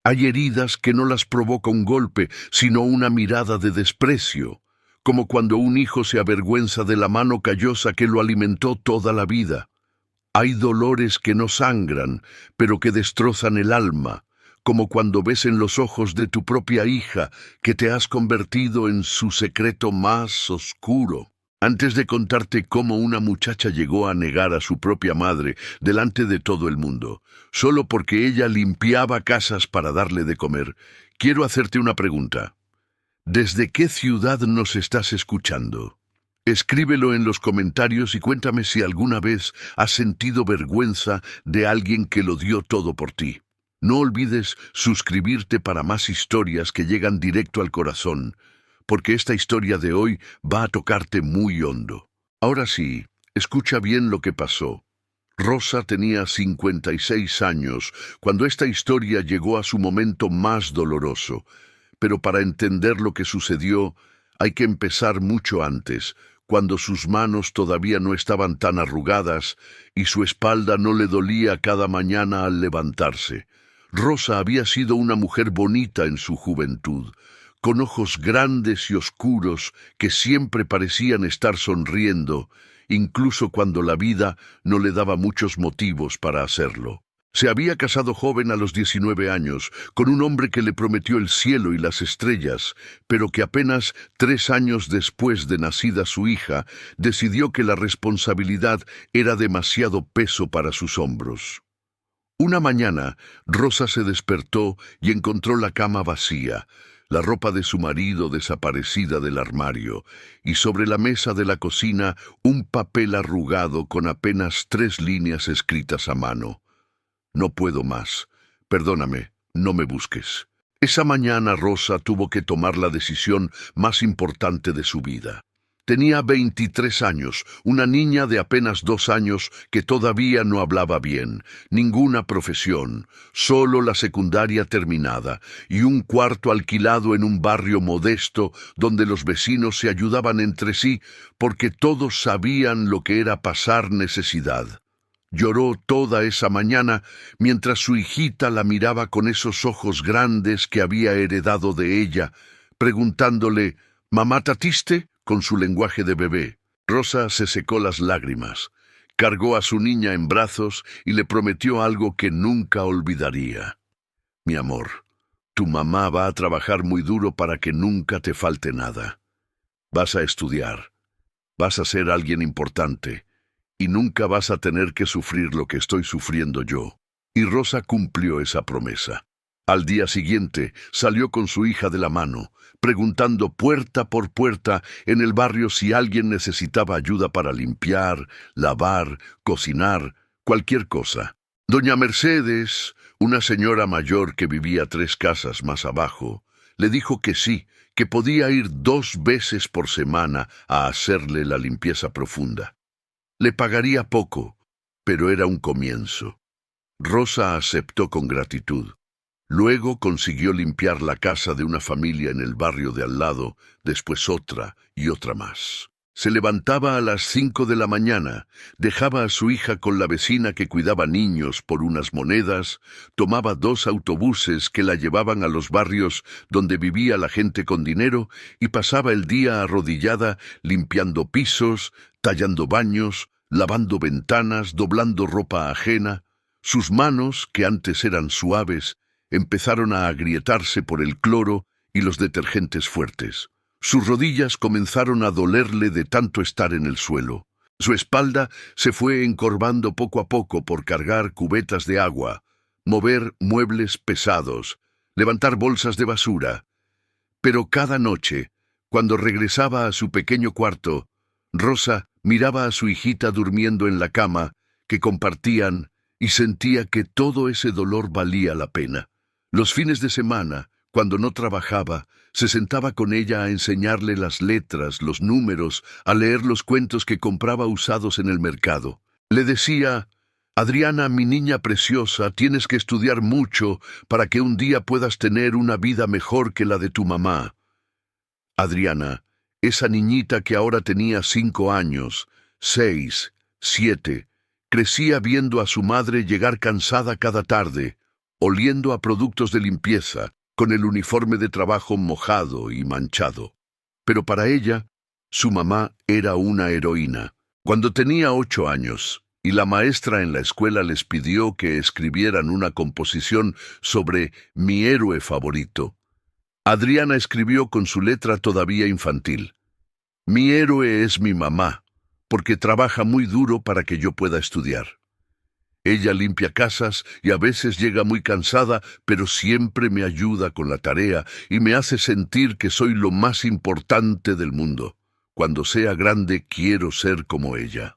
Hay heridas que no las provoca un golpe, sino una mirada de desprecio, como cuando un hijo se avergüenza de la mano callosa que lo alimentó toda la vida. Hay dolores que no sangran, pero que destrozan el alma, como cuando ves en los ojos de tu propia hija que te has convertido en su secreto más oscuro. Antes de contarte cómo una muchacha llegó a negar a su propia madre delante de todo el mundo, solo porque ella limpiaba casas para darle de comer, quiero hacerte una pregunta. ¿Desde qué ciudad nos estás escuchando? Escríbelo en los comentarios y cuéntame si alguna vez has sentido vergüenza de alguien que lo dio todo por ti. No olvides suscribirte para más historias que llegan directo al corazón, porque esta historia de hoy va a tocarte muy hondo. Ahora sí, escucha bien lo que pasó. Rosa tenía 56 años cuando esta historia llegó a su momento más doloroso, pero para entender lo que sucedió hay que empezar mucho antes, cuando sus manos todavía no estaban tan arrugadas y su espalda no le dolía cada mañana al levantarse. Rosa había sido una mujer bonita en su juventud, con ojos grandes y oscuros que siempre parecían estar sonriendo, incluso cuando la vida no le daba muchos motivos para hacerlo. Se había casado joven a los 19 años, con un hombre que le prometió el cielo y las estrellas, pero que apenas 3 años después de nacida su hija, decidió que la responsabilidad era demasiado peso para sus hombros. Una mañana, Rosa se despertó y encontró la cama vacía, la ropa de su marido desaparecida del armario, y sobre la mesa de la cocina un papel arrugado con apenas 3 líneas escritas a mano. No puedo más. Perdóname, no me busques. Esa mañana Rosa tuvo que tomar la decisión más importante de su vida. Tenía 23 años, una niña de apenas 2 años que todavía no hablaba bien, ninguna profesión, solo la secundaria terminada y un cuarto alquilado en un barrio modesto donde los vecinos se ayudaban entre sí porque todos sabían lo que era pasar necesidad. Lloró toda esa mañana mientras su hijita la miraba con esos ojos grandes que había heredado de ella, preguntándole, «¿Mamá tatiste?», con su lenguaje de bebé. Rosa se secó las lágrimas, cargó a su niña en brazos y le prometió algo que nunca olvidaría. «Mi amor, tu mamá va a trabajar muy duro para que nunca te falte nada. Vas a estudiar, vas a ser alguien importante, y nunca vas a tener que sufrir lo que estoy sufriendo yo». Y Rosa cumplió esa promesa. Al día siguiente salió con su hija de la mano, preguntando puerta por puerta en el barrio si alguien necesitaba ayuda para limpiar, lavar, cocinar, cualquier cosa. Doña Mercedes, una señora mayor que vivía 3 casas más abajo, le dijo que sí, que podía ir 2 veces por semana a hacerle la limpieza profunda. Le pagaría poco, pero era un comienzo. Rosa aceptó con gratitud. Luego consiguió limpiar la casa de una familia en el barrio de al lado, después otra y otra más. Se levantaba a las 5 de la mañana, dejaba a su hija con la vecina que cuidaba niños por unas monedas, tomaba 2 autobuses que la llevaban a los barrios donde vivía la gente con dinero y pasaba el día arrodillada limpiando pisos, tallando baños, lavando ventanas, doblando ropa ajena. Sus manos, que antes eran suaves, empezaron a agrietarse por el cloro y los detergentes fuertes. Sus rodillas comenzaron a dolerle de tanto estar en el suelo. Su espalda se fue encorvando poco a poco por cargar cubetas de agua, mover muebles pesados, levantar bolsas de basura. Pero cada noche, cuando regresaba a su pequeño cuarto, Rosa miraba a su hijita durmiendo en la cama que compartían y sentía que todo ese dolor valía la pena. Los fines de semana, cuando no trabajaba, se sentaba con ella a enseñarle las letras, los números, a leer los cuentos que compraba usados en el mercado. Le decía, «Adriana, mi niña preciosa, tienes que estudiar mucho para que un día puedas tener una vida mejor que la de tu mamá». Adriana, esa niñita que ahora tenía 5 años, 6, 7, crecía viendo a su madre llegar cansada cada tarde, oliendo a productos de limpieza, con el uniforme de trabajo mojado y manchado. Pero para ella, su mamá era una heroína. Cuando tenía 8 años, y la maestra en la escuela les pidió que escribieran una composición sobre mi héroe favorito, Adriana escribió con su letra todavía infantil: mi héroe es mi mamá, porque trabaja muy duro para que yo pueda estudiar. Ella limpia casas y a veces llega muy cansada, pero siempre me ayuda con la tarea y me hace sentir que soy lo más importante del mundo. Cuando sea grande quiero ser como ella.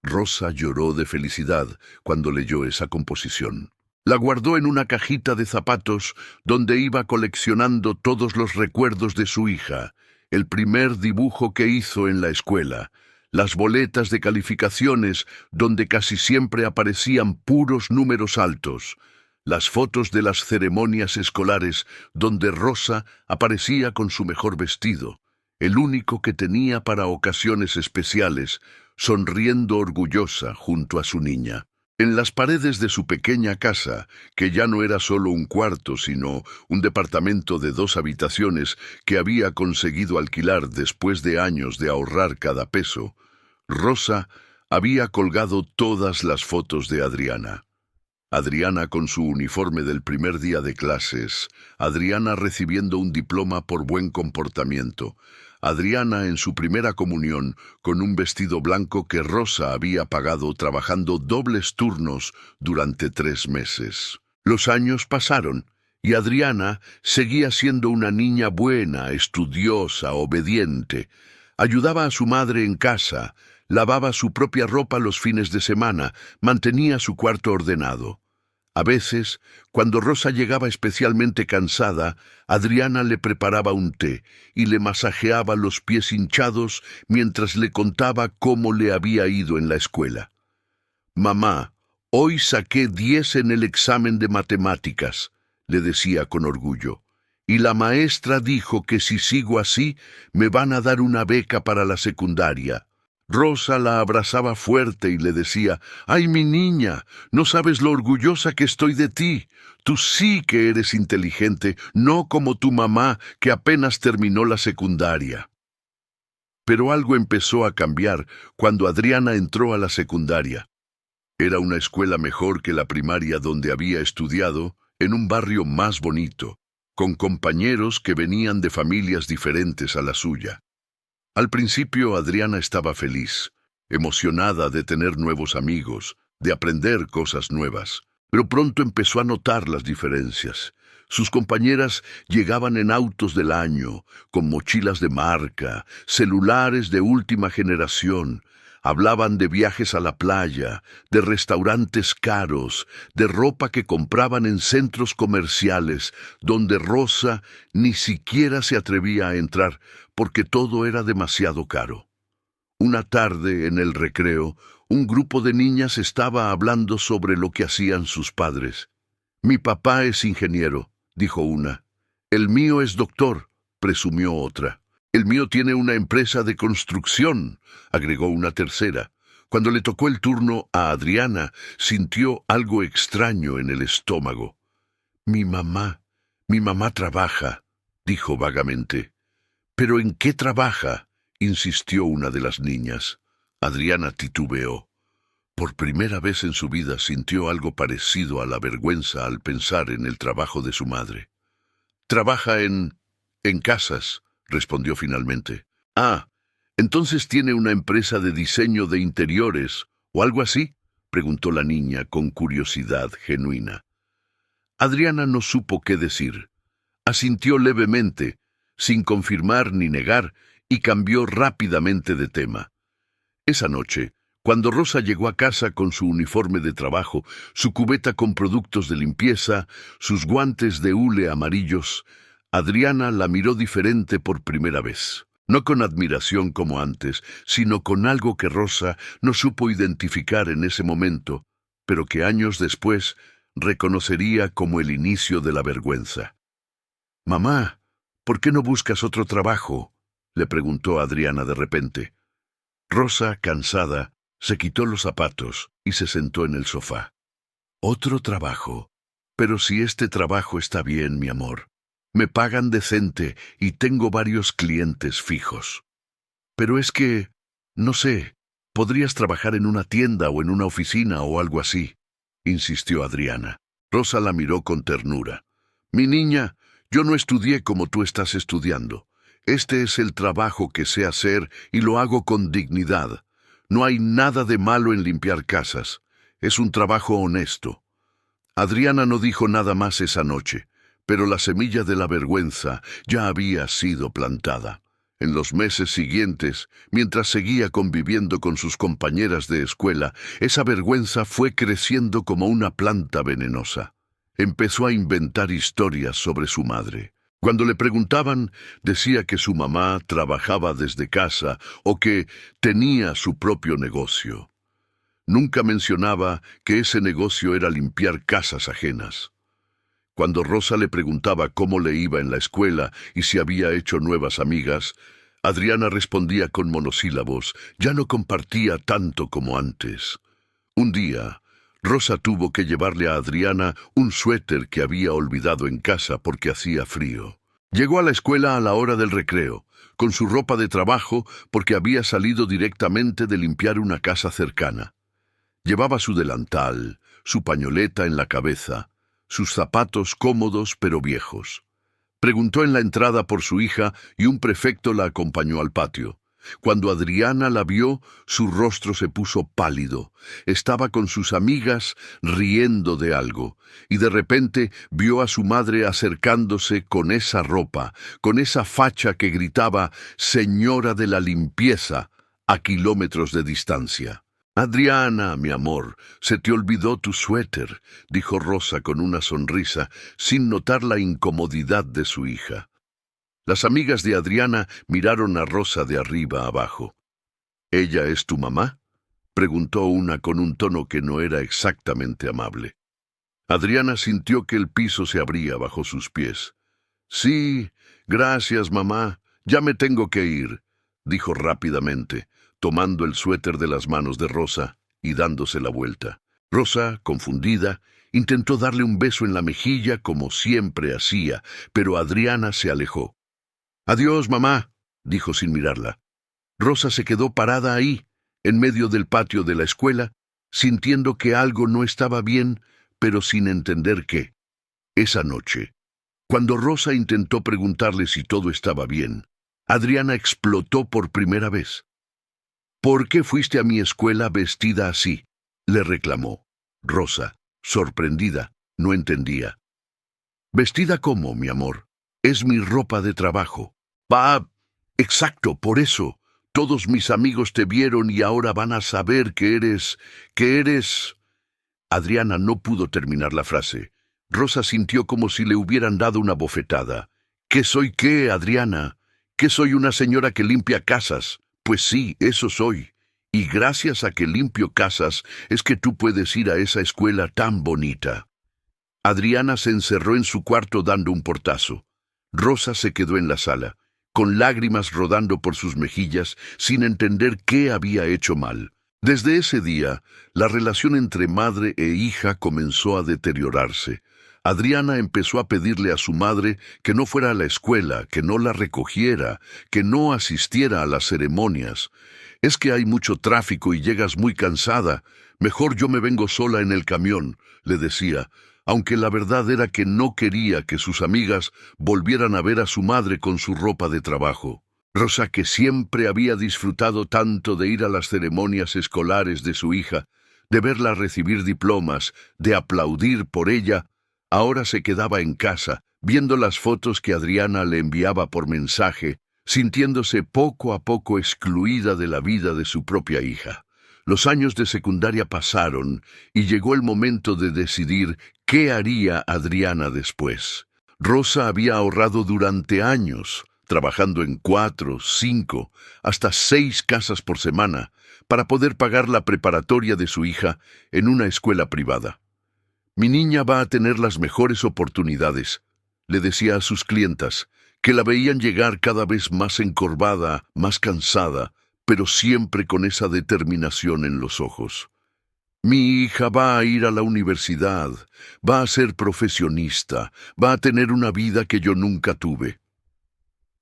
Rosa lloró de felicidad cuando leyó esa composición. La guardó en una cajita de zapatos donde iba coleccionando todos los recuerdos de su hija, el primer dibujo que hizo en la escuela, las boletas de calificaciones donde casi siempre aparecían puros números altos, las fotos de las ceremonias escolares donde Rosa aparecía con su mejor vestido, el único que tenía para ocasiones especiales, sonriendo orgullosa junto a su niña. En las paredes de su pequeña casa, que ya no era solo un cuarto, sino un departamento de 2 habitaciones que había conseguido alquilar después de años de ahorrar cada peso, Rosa había colgado todas las fotos de Adriana. Adriana con su uniforme del primer día de clases, Adriana recibiendo un diploma por buen comportamiento, Adriana en su primera comunión con un vestido blanco que Rosa había pagado trabajando dobles turnos durante 3 meses. Los años pasaron y Adriana seguía siendo una niña buena, estudiosa, obediente. Ayudaba a su madre en casa, lavaba su propia ropa los fines de semana, mantenía su cuarto ordenado. A veces, cuando Rosa llegaba especialmente cansada, Adriana le preparaba un té y le masajeaba los pies hinchados mientras le contaba cómo le había ido en la escuela. «Mamá, hoy saqué 10 en el examen de matemáticas», le decía con orgullo, «y la maestra dijo que si sigo así, me van a dar una beca para la secundaria». Rosa la abrazaba fuerte y le decía: «¡Ay, mi niña! No sabes lo orgullosa que estoy de ti. Tú sí que eres inteligente, no como tu mamá, que apenas terminó la secundaria». Pero algo empezó a cambiar cuando Adriana entró a la secundaria. Era una escuela mejor que la primaria donde había estudiado, en un barrio más bonito, con compañeros que venían de familias diferentes a la suya. Al principio Adriana estaba feliz, emocionada de tener nuevos amigos, de aprender cosas nuevas, pero pronto empezó a notar las diferencias. Sus compañeras llegaban en autos del año, con mochilas de marca, celulares de última generación. Hablaban de viajes a la playa, de restaurantes caros, de ropa que compraban en centros comerciales, donde Rosa ni siquiera se atrevía a entrar, porque todo era demasiado caro. Una tarde, en el recreo, un grupo de niñas estaba hablando sobre lo que hacían sus padres. «Mi papá es ingeniero», dijo una. «El mío es doctor», presumió otra. «El mío tiene una empresa de construcción», agregó una tercera. Cuando le tocó el turno a Adriana, sintió algo extraño en el estómago. Mi mamá trabaja», dijo vagamente. «¿Pero en qué trabaja?», insistió una de las niñas. Adriana titubeó. Por primera vez en su vida sintió algo parecido a la vergüenza al pensar en el trabajo de su madre. «Trabaja en casas», respondió finalmente. «Ah, entonces tiene una empresa de diseño de interiores, o algo así», preguntó la niña con curiosidad genuina. Adriana no supo qué decir. Asintió levemente, sin confirmar ni negar, y cambió rápidamente de tema. Esa noche, cuando Rosa llegó a casa con su uniforme de trabajo, su cubeta con productos de limpieza, sus guantes de hule amarillos, Adriana la miró diferente por primera vez. No con admiración como antes, sino con algo que Rosa no supo identificar en ese momento, pero que años después reconocería como el inicio de la vergüenza. «Mamá, ¿por qué no buscas otro trabajo?», le preguntó Adriana de repente. Rosa, cansada, se quitó los zapatos y se sentó en el sofá. «¿Otro trabajo?», Pero si este trabajo está bien, mi amor. Me pagan decente y tengo varios clientes fijos. Pero es que, no sé, podrías trabajar en una tienda o en una oficina o algo así, insistió Adriana. Rosa la miró con ternura. Mi niña, yo no estudié como tú estás estudiando. Este es el trabajo que sé hacer y lo hago con dignidad. No hay nada de malo en limpiar casas. Es un trabajo honesto. Adriana no dijo nada más esa noche, pero la semilla de la vergüenza ya había sido plantada. En los meses siguientes, mientras seguía conviviendo con sus compañeras de escuela, esa vergüenza fue creciendo como una planta venenosa. Empezó a inventar historias sobre su madre. Cuando le preguntaban, decía que su mamá trabajaba desde casa o que tenía su propio negocio. Nunca mencionaba que ese negocio era limpiar casas ajenas. Cuando Rosa le preguntaba cómo le iba en la escuela y si había hecho nuevas amigas, Adriana respondía con monosílabos, ya no compartía tanto como antes. Un día, Rosa tuvo que llevarle a Adriana un suéter que había olvidado en casa porque hacía frío. Llegó a la escuela a la hora del recreo, con su ropa de trabajo porque había salido directamente de limpiar una casa cercana. Llevaba su delantal, su pañoleta en la cabeza, sus zapatos cómodos pero viejos. Preguntó en la entrada por su hija y un prefecto la acompañó al patio. Cuando Adriana la vio, su rostro se puso pálido. Estaba con sus amigas riendo de algo, y de repente vio a su madre acercándose con esa ropa, con esa facha que gritaba «Señora de la limpieza» a kilómetros de distancia. «Adriana, mi amor, se te olvidó tu suéter», dijo Rosa con una sonrisa, sin notar la incomodidad de su hija. Las amigas de Adriana miraron a Rosa de arriba abajo. «¿Ella es tu mamá?», preguntó una con un tono que no era exactamente amable. Adriana sintió que el piso se abría bajo sus pies. «Sí, gracias, mamá, ya me tengo que ir», dijo rápidamente, tomando el suéter de las manos de Rosa y dándose la vuelta. Rosa, confundida, intentó darle un beso en la mejilla como siempre hacía, pero Adriana se alejó. «Adiós, mamá», dijo sin mirarla. Rosa se quedó parada ahí, en medio del patio de la escuela, sintiendo que algo no estaba bien, pero sin entender qué. Esa noche, cuando Rosa intentó preguntarle si todo estaba bien, Adriana explotó por primera vez. «¿Por qué fuiste a mi escuela vestida así?», le reclamó. Rosa, sorprendida, no entendía. «¿Vestida cómo, mi amor? Es mi ropa de trabajo». «Va, exacto, por eso. Todos mis amigos te vieron y ahora van a saber que eres... Adriana no pudo terminar la frase. Rosa sintió como si le hubieran dado una bofetada. «¿Qué soy qué, Adriana? ¿Que soy una señora que limpia casas? Pues sí, eso soy. Y gracias a que limpio casas es que tú puedes ir a esa escuela tan bonita». Adriana se encerró en su cuarto dando un portazo. Rosa se quedó en la sala, con lágrimas rodando por sus mejillas, sin entender qué había hecho mal. Desde ese día, la relación entre madre e hija comenzó a deteriorarse. Adriana empezó a pedirle a su madre que no fuera a la escuela, que no la recogiera, que no asistiera a las ceremonias. «Es que hay mucho tráfico y llegas muy cansada. Mejor yo me vengo sola en el camión», le decía, aunque la verdad era que no quería que sus amigas volvieran a ver a su madre con su ropa de trabajo. Rosa, que siempre había disfrutado tanto de ir a las ceremonias escolares de su hija, de verla recibir diplomas, de aplaudir por ella, ahora se quedaba en casa, viendo las fotos que Adriana le enviaba por mensaje, sintiéndose poco a poco excluida de la vida de su propia hija. Los años de secundaria pasaron y llegó el momento de decidir qué haría Adriana después. Rosa había ahorrado durante años, trabajando en 4, 5, hasta 6 casas por semana, para poder pagar la preparatoria de su hija en una escuela privada. «Mi niña va a tener las mejores oportunidades», le decía a sus clientas, que la veían llegar cada vez más encorvada, más cansada, pero siempre con esa determinación en los ojos. Mi hija va a ir a la universidad, va a ser profesionista, va a tener una vida que yo nunca tuve.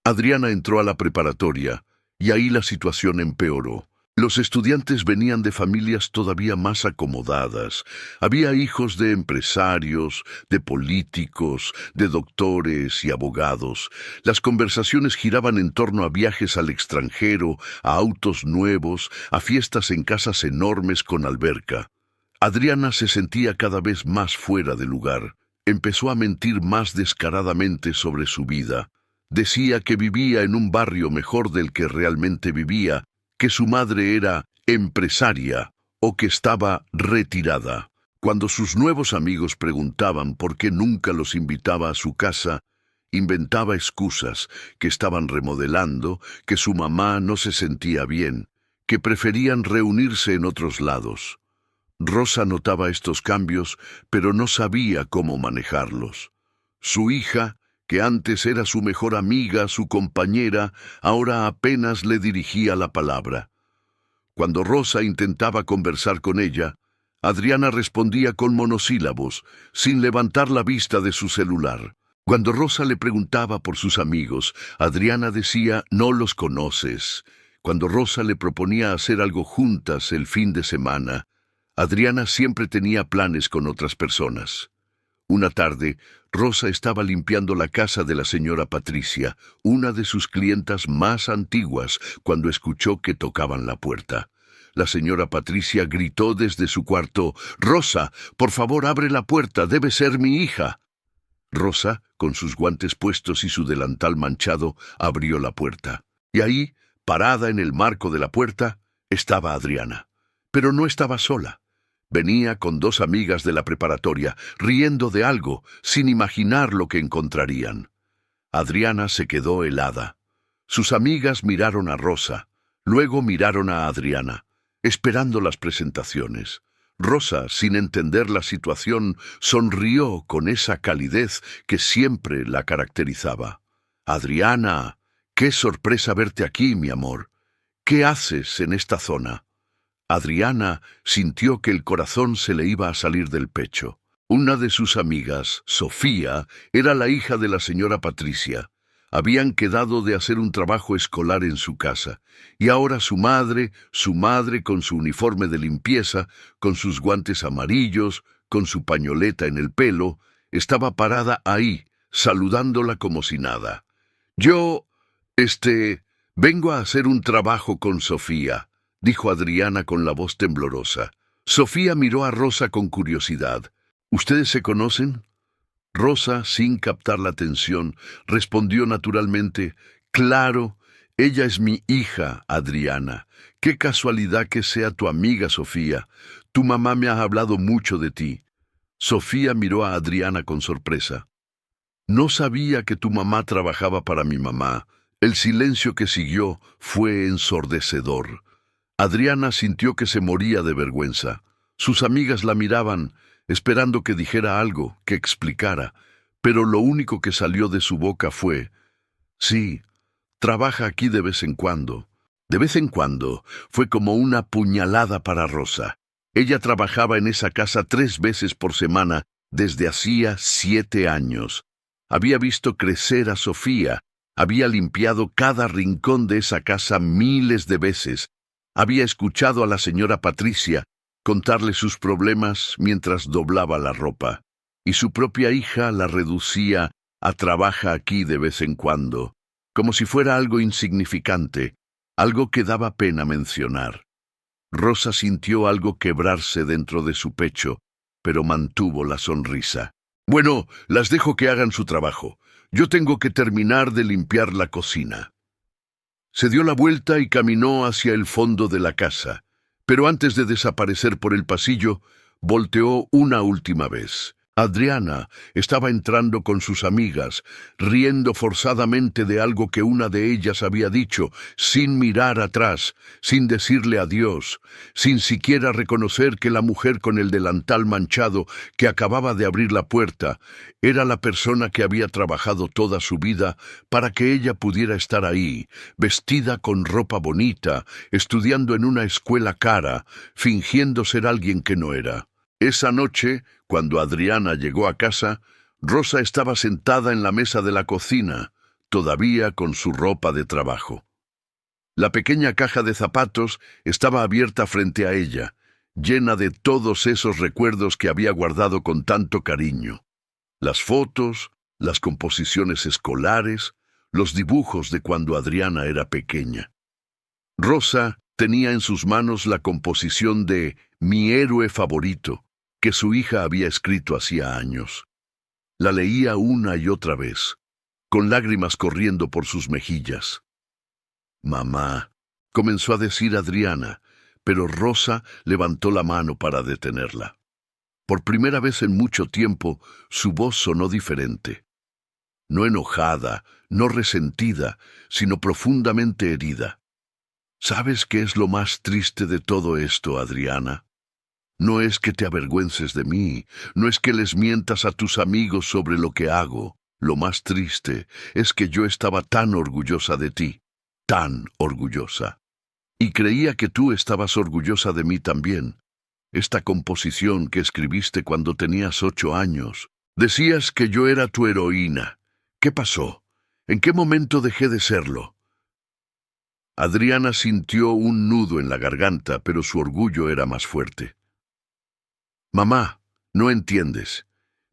Adriana entró a la preparatoria y ahí la situación empeoró. Los estudiantes venían de familias todavía más acomodadas. Había hijos de empresarios, de políticos, de doctores y abogados. Las conversaciones giraban en torno a viajes al extranjero, a autos nuevos, a fiestas en casas enormes con alberca. Adriana se sentía cada vez más fuera de lugar. Empezó a mentir más descaradamente sobre su vida. Decía que vivía en un barrio mejor del que realmente vivía, que su madre era empresaria o que estaba retirada. Cuando sus nuevos amigos preguntaban por qué nunca los invitaba a su casa, inventaba excusas, que estaban remodelando, que su mamá no se sentía bien, que preferían reunirse en otros lados. Rosa notaba estos cambios, pero no sabía cómo manejarlos. Su hija, que antes era su mejor amiga, su compañera, ahora apenas le dirigía la palabra. Cuando Rosa intentaba conversar con ella, Adriana respondía con monosílabos, sin levantar la vista de su celular. Cuando Rosa le preguntaba por sus amigos, Adriana decía, no los conoces. Cuando Rosa le proponía hacer algo juntas el fin de semana, Adriana siempre tenía planes con otras personas. Una tarde, Rosa estaba limpiando la casa de la señora Patricia, una de sus clientas más antiguas, cuando escuchó que tocaban la puerta. La señora Patricia gritó desde su cuarto, «Rosa, por favor abre la puerta, debe ser mi hija». Rosa, con sus guantes puestos y su delantal manchado, abrió la puerta. Y ahí, parada en el marco de la puerta, estaba Adriana. Pero no estaba sola. Venía con dos amigas de la preparatoria, riendo de algo, sin imaginar lo que encontrarían. Adriana se quedó helada. Sus amigas miraron a Rosa, luego miraron a Adriana, esperando las presentaciones. Rosa, sin entender la situación, sonrió con esa calidez que siempre la caracterizaba. «Adriana, qué sorpresa verte aquí, mi amor. ¿Qué haces en esta zona?» Adriana sintió que el corazón se le iba a salir del pecho. Una de sus amigas, Sofía, era la hija de la señora Patricia. Habían quedado de hacer un trabajo escolar en su casa, y ahora su madre con su uniforme de limpieza, con sus guantes amarillos, con su pañoleta en el pelo, estaba parada ahí, saludándola como si nada. «Yo, vengo a hacer un trabajo con Sofía», dijo Adriana con la voz temblorosa. Sofía miró a Rosa con curiosidad. «¿Ustedes se conocen?» Rosa, sin captar la atención, respondió naturalmente, «Claro, ella es mi hija, Adriana. Qué casualidad que sea tu amiga, Sofía. Tu mamá me ha hablado mucho de ti». Sofía miró a Adriana con sorpresa. «No sabía que tu mamá trabajaba para mi mamá». El silencio que siguió fue ensordecedor. Adriana sintió que se moría de vergüenza. Sus amigas la miraban, esperando que dijera algo, que explicara, pero lo único que salió de su boca fue, «Sí, trabaja aquí de vez en cuando». De vez en cuando fue como una puñalada para Rosa. Ella trabajaba en esa casa 3 veces por semana desde hacía 7 años. Había visto crecer a Sofía, había limpiado cada rincón de esa casa miles de veces. Había escuchado a la señora Patricia contarle sus problemas mientras doblaba la ropa, y su propia hija la reducía a «trabaja aquí de vez en cuando», como si fuera algo insignificante, algo que daba pena mencionar. Rosa sintió algo quebrarse dentro de su pecho, pero mantuvo la sonrisa. «Bueno, las dejo que hagan su trabajo. Yo tengo que terminar de limpiar la cocina». Se dio la vuelta y caminó hacia el fondo de la casa, pero antes de desaparecer por el pasillo, volteó una última vez. Adriana estaba entrando con sus amigas, riendo forzadamente de algo que una de ellas había dicho, sin mirar atrás, sin decirle adiós, sin siquiera reconocer que la mujer con el delantal manchado que acababa de abrir la puerta era la persona que había trabajado toda su vida para que ella pudiera estar ahí, vestida con ropa bonita, estudiando en una escuela cara, fingiendo ser alguien que no era. Esa noche, cuando Adriana llegó a casa, Rosa estaba sentada en la mesa de la cocina, todavía con su ropa de trabajo. La pequeña caja de zapatos estaba abierta frente a ella, llena de todos esos recuerdos que había guardado con tanto cariño. Las fotos, las composiciones escolares, los dibujos de cuando Adriana era pequeña. Rosa tenía en sus manos la composición de Mi héroe favorito, que su hija había escrito hacía años. La leía una y otra vez, con lágrimas corriendo por sus mejillas. «Mamá», comenzó a decir Adriana, pero Rosa levantó la mano para detenerla. Por primera vez en mucho tiempo, su voz sonó diferente. No enojada, no resentida, sino profundamente herida. «¿Sabes qué es lo más triste de todo esto, Adriana? No es que te avergüences de mí, no es que les mientas a tus amigos sobre lo que hago. Lo más triste es que yo estaba tan orgullosa de ti, tan orgullosa. Y creía que tú estabas orgullosa de mí también. Esta composición que escribiste cuando tenías 8 años. Decías que yo era tu heroína. ¿Qué pasó? ¿En qué momento dejé de serlo?» Adriana sintió un nudo en la garganta, pero su orgullo era más fuerte. «Mamá, no entiendes.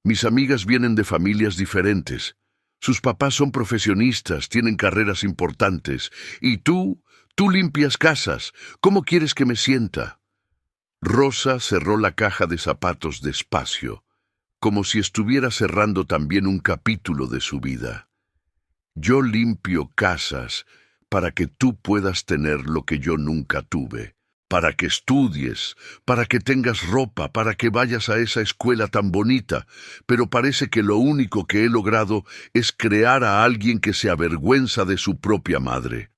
Mis amigas vienen de familias diferentes. Sus papás son profesionistas, tienen carreras importantes. Y tú limpias casas. ¿Cómo quieres que me sienta?» Rosa cerró la caja de zapatos despacio, como si estuviera cerrando también un capítulo de su vida. «Yo limpio casas para que tú puedas tener lo que yo nunca tuve. Para que estudies, para que tengas ropa, para que vayas a esa escuela tan bonita, pero parece que lo único que he logrado es crear a alguien que se avergüenza de su propia madre».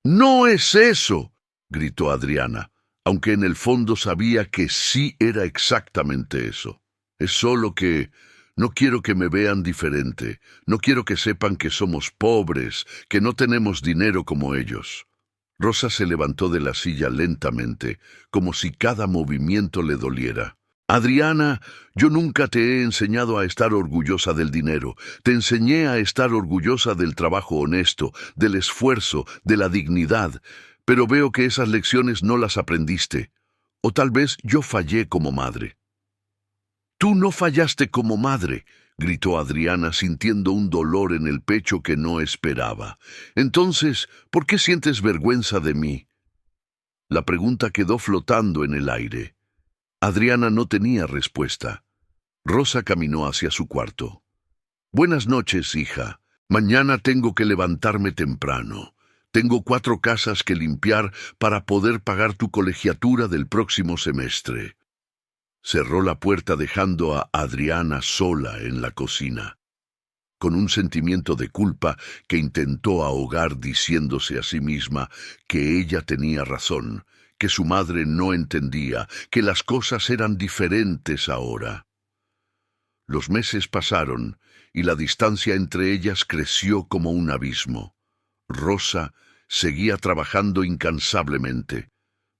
«¡No es eso!», gritó Adriana, aunque en el fondo sabía que sí era exactamente eso. «Es solo que no quiero que me vean diferente, no quiero que sepan que somos pobres, que no tenemos dinero como ellos». Rosa se levantó de la silla lentamente, como si cada movimiento le doliera. «Adriana, yo nunca te he enseñado a estar orgullosa del dinero. Te enseñé a estar orgullosa del trabajo honesto, del esfuerzo, de la dignidad. Pero veo que esas lecciones no las aprendiste. O tal vez yo fallé como madre». «Tú no fallaste como madre», gritó Adriana sintiendo un dolor en el pecho que no esperaba. «Entonces, ¿por qué sientes vergüenza de mí?» La pregunta quedó flotando en el aire. Adriana no tenía respuesta. Rosa caminó hacia su cuarto. «Buenas noches, hija. Mañana tengo que levantarme temprano. Tengo 4 casas que limpiar para poder pagar tu colegiatura del próximo semestre». Cerró la puerta dejando a Adriana sola en la cocina, con un sentimiento de culpa que intentó ahogar diciéndose a sí misma que ella tenía razón, que su madre no entendía, que las cosas eran diferentes ahora. Los meses pasaron y la distancia entre ellas creció como un abismo. Rosa seguía trabajando incansablemente,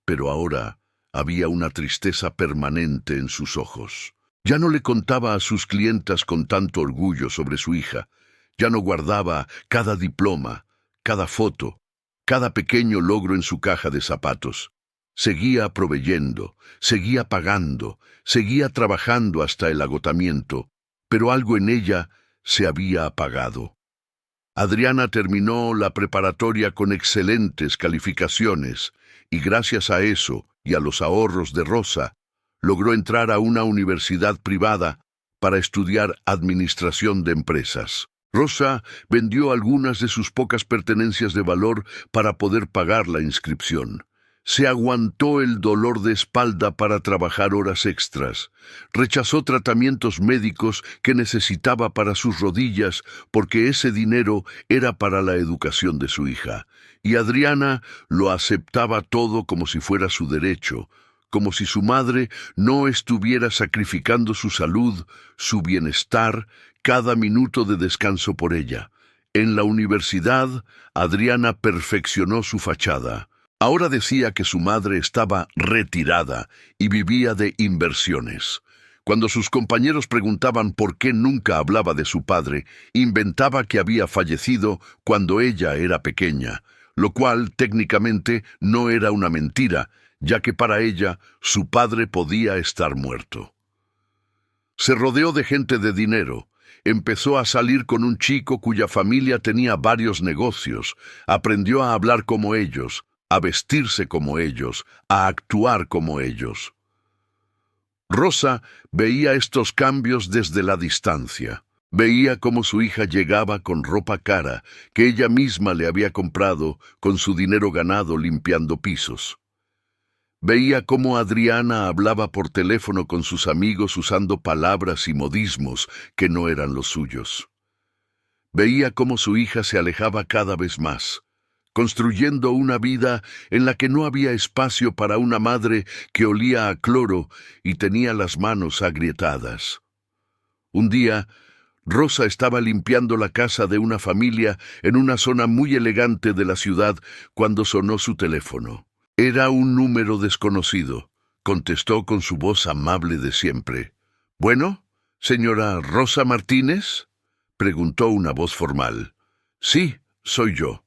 pero ahora había una tristeza permanente en sus ojos. Ya no le contaba a sus clientas con tanto orgullo sobre su hija. Ya no guardaba cada diploma, cada foto, cada pequeño logro en su caja de zapatos. Seguía proveyendo, seguía pagando, seguía trabajando hasta el agotamiento, pero algo en ella se había apagado. Adriana terminó la preparatoria con excelentes calificaciones, y gracias a eso y a los ahorros de Rosa, logró entrar a una universidad privada para estudiar administración de empresas. Rosa vendió algunas de sus pocas pertenencias de valor para poder pagar la inscripción, Se aguantó el dolor de espalda para trabajar horas extras. Rechazó tratamientos médicos que necesitaba para sus rodillas porque ese dinero era para la educación de su hija. Y Adriana lo aceptaba todo como si fuera su derecho, como si su madre no estuviera sacrificando su salud, su bienestar, cada minuto de descanso por ella. En la universidad, Adriana perfeccionó su fachada. Ahora decía que su madre estaba retirada y vivía de inversiones. Cuando sus compañeros preguntaban por qué nunca hablaba de su padre, inventaba que había fallecido cuando ella era pequeña, lo cual técnicamente no era una mentira, ya que para ella su padre podía estar muerto. Se rodeó de gente de dinero. Empezó a salir con un chico cuya familia tenía varios negocios. Aprendió a hablar como ellos, a vestirse como ellos, a actuar como ellos. Rosa veía estos cambios desde la distancia. Veía cómo su hija llegaba con ropa cara, que ella misma le había comprado con su dinero ganado limpiando pisos. Veía cómo Adriana hablaba por teléfono con sus amigos usando palabras y modismos que no eran los suyos. Veía cómo su hija se alejaba cada vez más, construyendo una vida en la que no había espacio para una madre que olía a cloro y tenía las manos agrietadas. Un día, Rosa estaba limpiando la casa de una familia en una zona muy elegante de la ciudad cuando sonó su teléfono. Era un número desconocido. Contestó con su voz amable de siempre. «¿Bueno, señora Rosa Martínez?», preguntó una voz formal. «Sí, soy yo.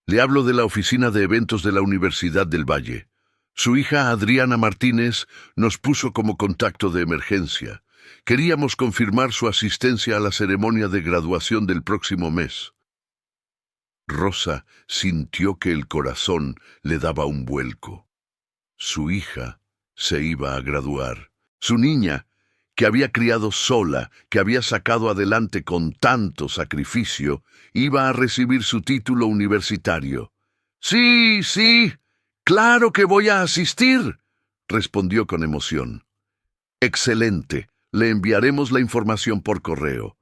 Le hablo de la oficina de eventos de la Universidad del Valle. Su hija Adriana Martínez nos puso como contacto de emergencia. Queríamos confirmar su asistencia a la ceremonia de graduación del próximo mes». Rosa sintió que el corazón le daba un vuelco. Su hija se iba a graduar. Su niña, que había criado sola, que había sacado adelante con tanto sacrificio, iba a recibir su título universitario. «Sí, sí, claro que voy a asistir», respondió con emoción. «Excelente, le enviaremos la información por correo.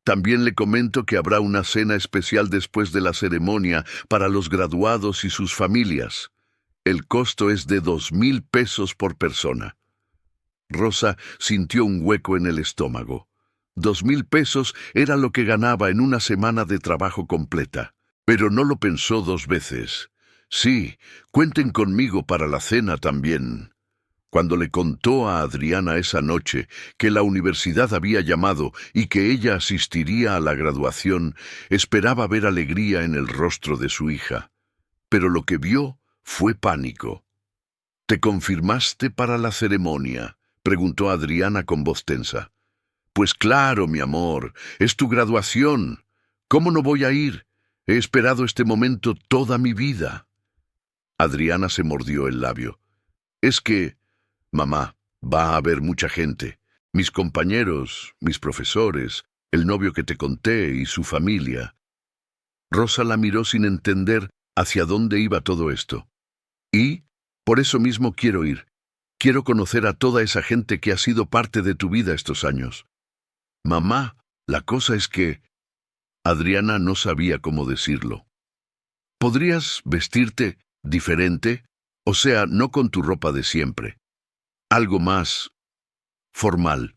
También le comento que habrá una cena especial después de la ceremonia para los graduados y sus familias. El costo es de 2,000 pesos por persona». Rosa sintió un hueco en el estómago. 2,000 pesos era lo que ganaba en una semana de trabajo completa. Pero no lo pensó dos veces. «Sí, cuenten conmigo para la cena también». Cuando le contó a Adriana esa noche que la universidad había llamado y que ella asistiría a la graduación, esperaba ver alegría en el rostro de su hija. Pero lo que vio fue pánico. «¿Te confirmaste para la ceremonia?», preguntó Adriana con voz tensa. «Pues claro, mi amor, es tu graduación. ¿Cómo no voy a ir? He esperado este momento toda mi vida». Adriana se mordió el labio. «Es que, mamá, va a haber mucha gente. Mis compañeros, mis profesores, el novio que te conté y su familia». Rosa la miró sin entender hacia dónde iba todo esto. «Y, por eso mismo quiero ir. Quiero conocer a toda esa gente que ha sido parte de tu vida estos años». «Mamá, la cosa es que…». Adriana no sabía cómo decirlo. «¿Podrías vestirte diferente? O sea, no con tu ropa de siempre. Algo más formal».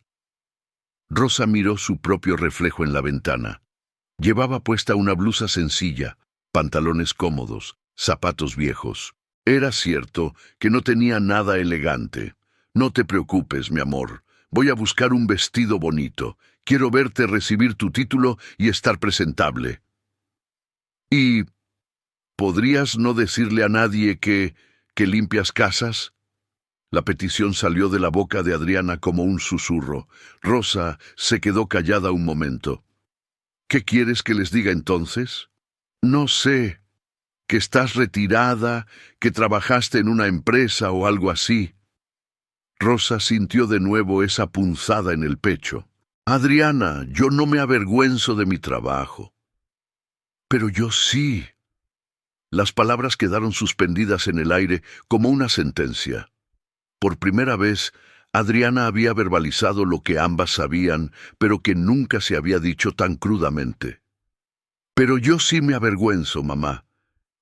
Rosa miró su propio reflejo en la ventana. Llevaba puesta una blusa sencilla, pantalones cómodos, zapatos viejos. Era cierto que no tenía nada elegante. «No te preocupes, mi amor. Voy a buscar un vestido bonito. Quiero verte recibir tu título y estar presentable». «¿Y podrías no decirle a nadie que limpias casas?». La petición salió de la boca de Adriana como un susurro. Rosa se quedó callada un momento. «¿Qué quieres que les diga entonces?». «No sé, que estás retirada, que trabajaste en una empresa o algo así». Rosa sintió de nuevo esa punzada en el pecho. «Adriana, yo no me avergüenzo de mi trabajo». «Pero yo sí». Las palabras quedaron suspendidas en el aire como una sentencia. Por primera vez, Adriana había verbalizado lo que ambas sabían, pero que nunca se había dicho tan crudamente. Pero yo sí me avergüenzo, mamá.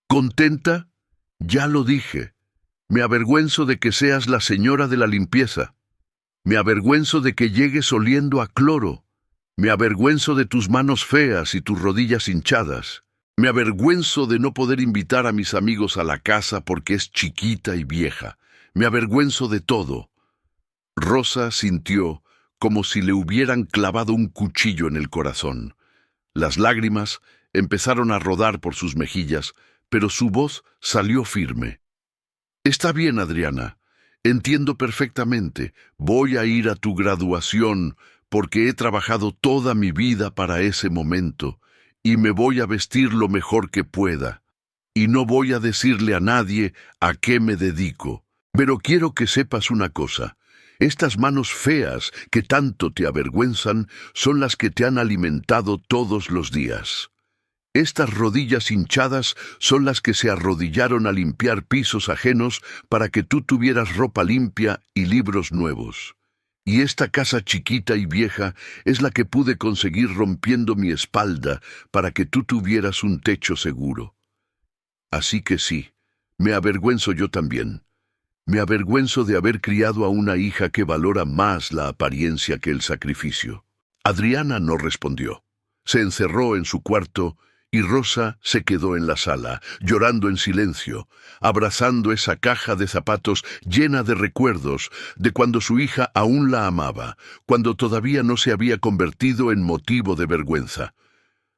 ¿Contenta? Ya lo dije. Me avergüenzo de que seas la señora de la limpieza. Me avergüenzo de que llegues oliendo a cloro. Me avergüenzo de tus manos feas y tus rodillas hinchadas. Me avergüenzo de no poder invitar a mis amigos a la casa porque es chiquita y vieja. Me avergüenzo de todo. Rosa sintió como si le hubieran clavado un cuchillo en el corazón. Las lágrimas empezaron a rodar por sus mejillas, pero su voz salió firme. Está bien, Adriana. Entiendo perfectamente. Voy a ir a tu graduación porque he trabajado toda mi vida para ese momento y me voy a vestir lo mejor que pueda. Y no voy a decirle a nadie a qué me dedico. Pero quiero que sepas una cosa. Estas manos feas que tanto te avergüenzan son las que te han alimentado todos los días. Estas rodillas hinchadas son las que se arrodillaron a limpiar pisos ajenos para que tú tuvieras ropa limpia y libros nuevos. Y esta casa chiquita y vieja es la que pude conseguir rompiendo mi espalda para que tú tuvieras un techo seguro. Así que sí, me avergüenzo yo también. Me avergüenzo de haber criado a una hija que valora más la apariencia que el sacrificio. Adriana no respondió. Se encerró en su cuarto y Rosa se quedó en la sala, llorando en silencio, abrazando esa caja de zapatos llena de recuerdos de cuando su hija aún la amaba, cuando todavía no se había convertido en motivo de vergüenza.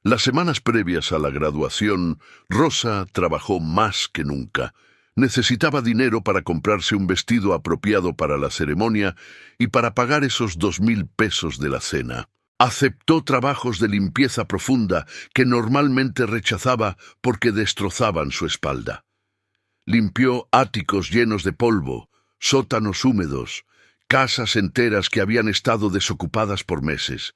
Las semanas previas a la graduación, Rosa trabajó más que nunca. Necesitaba dinero para comprarse un vestido apropiado para la ceremonia y para pagar esos 2,000 pesos de la cena. Aceptó trabajos de limpieza profunda que normalmente rechazaba porque destrozaban su espalda. Limpió áticos llenos de polvo, sótanos húmedos, casas enteras que habían estado desocupadas por meses.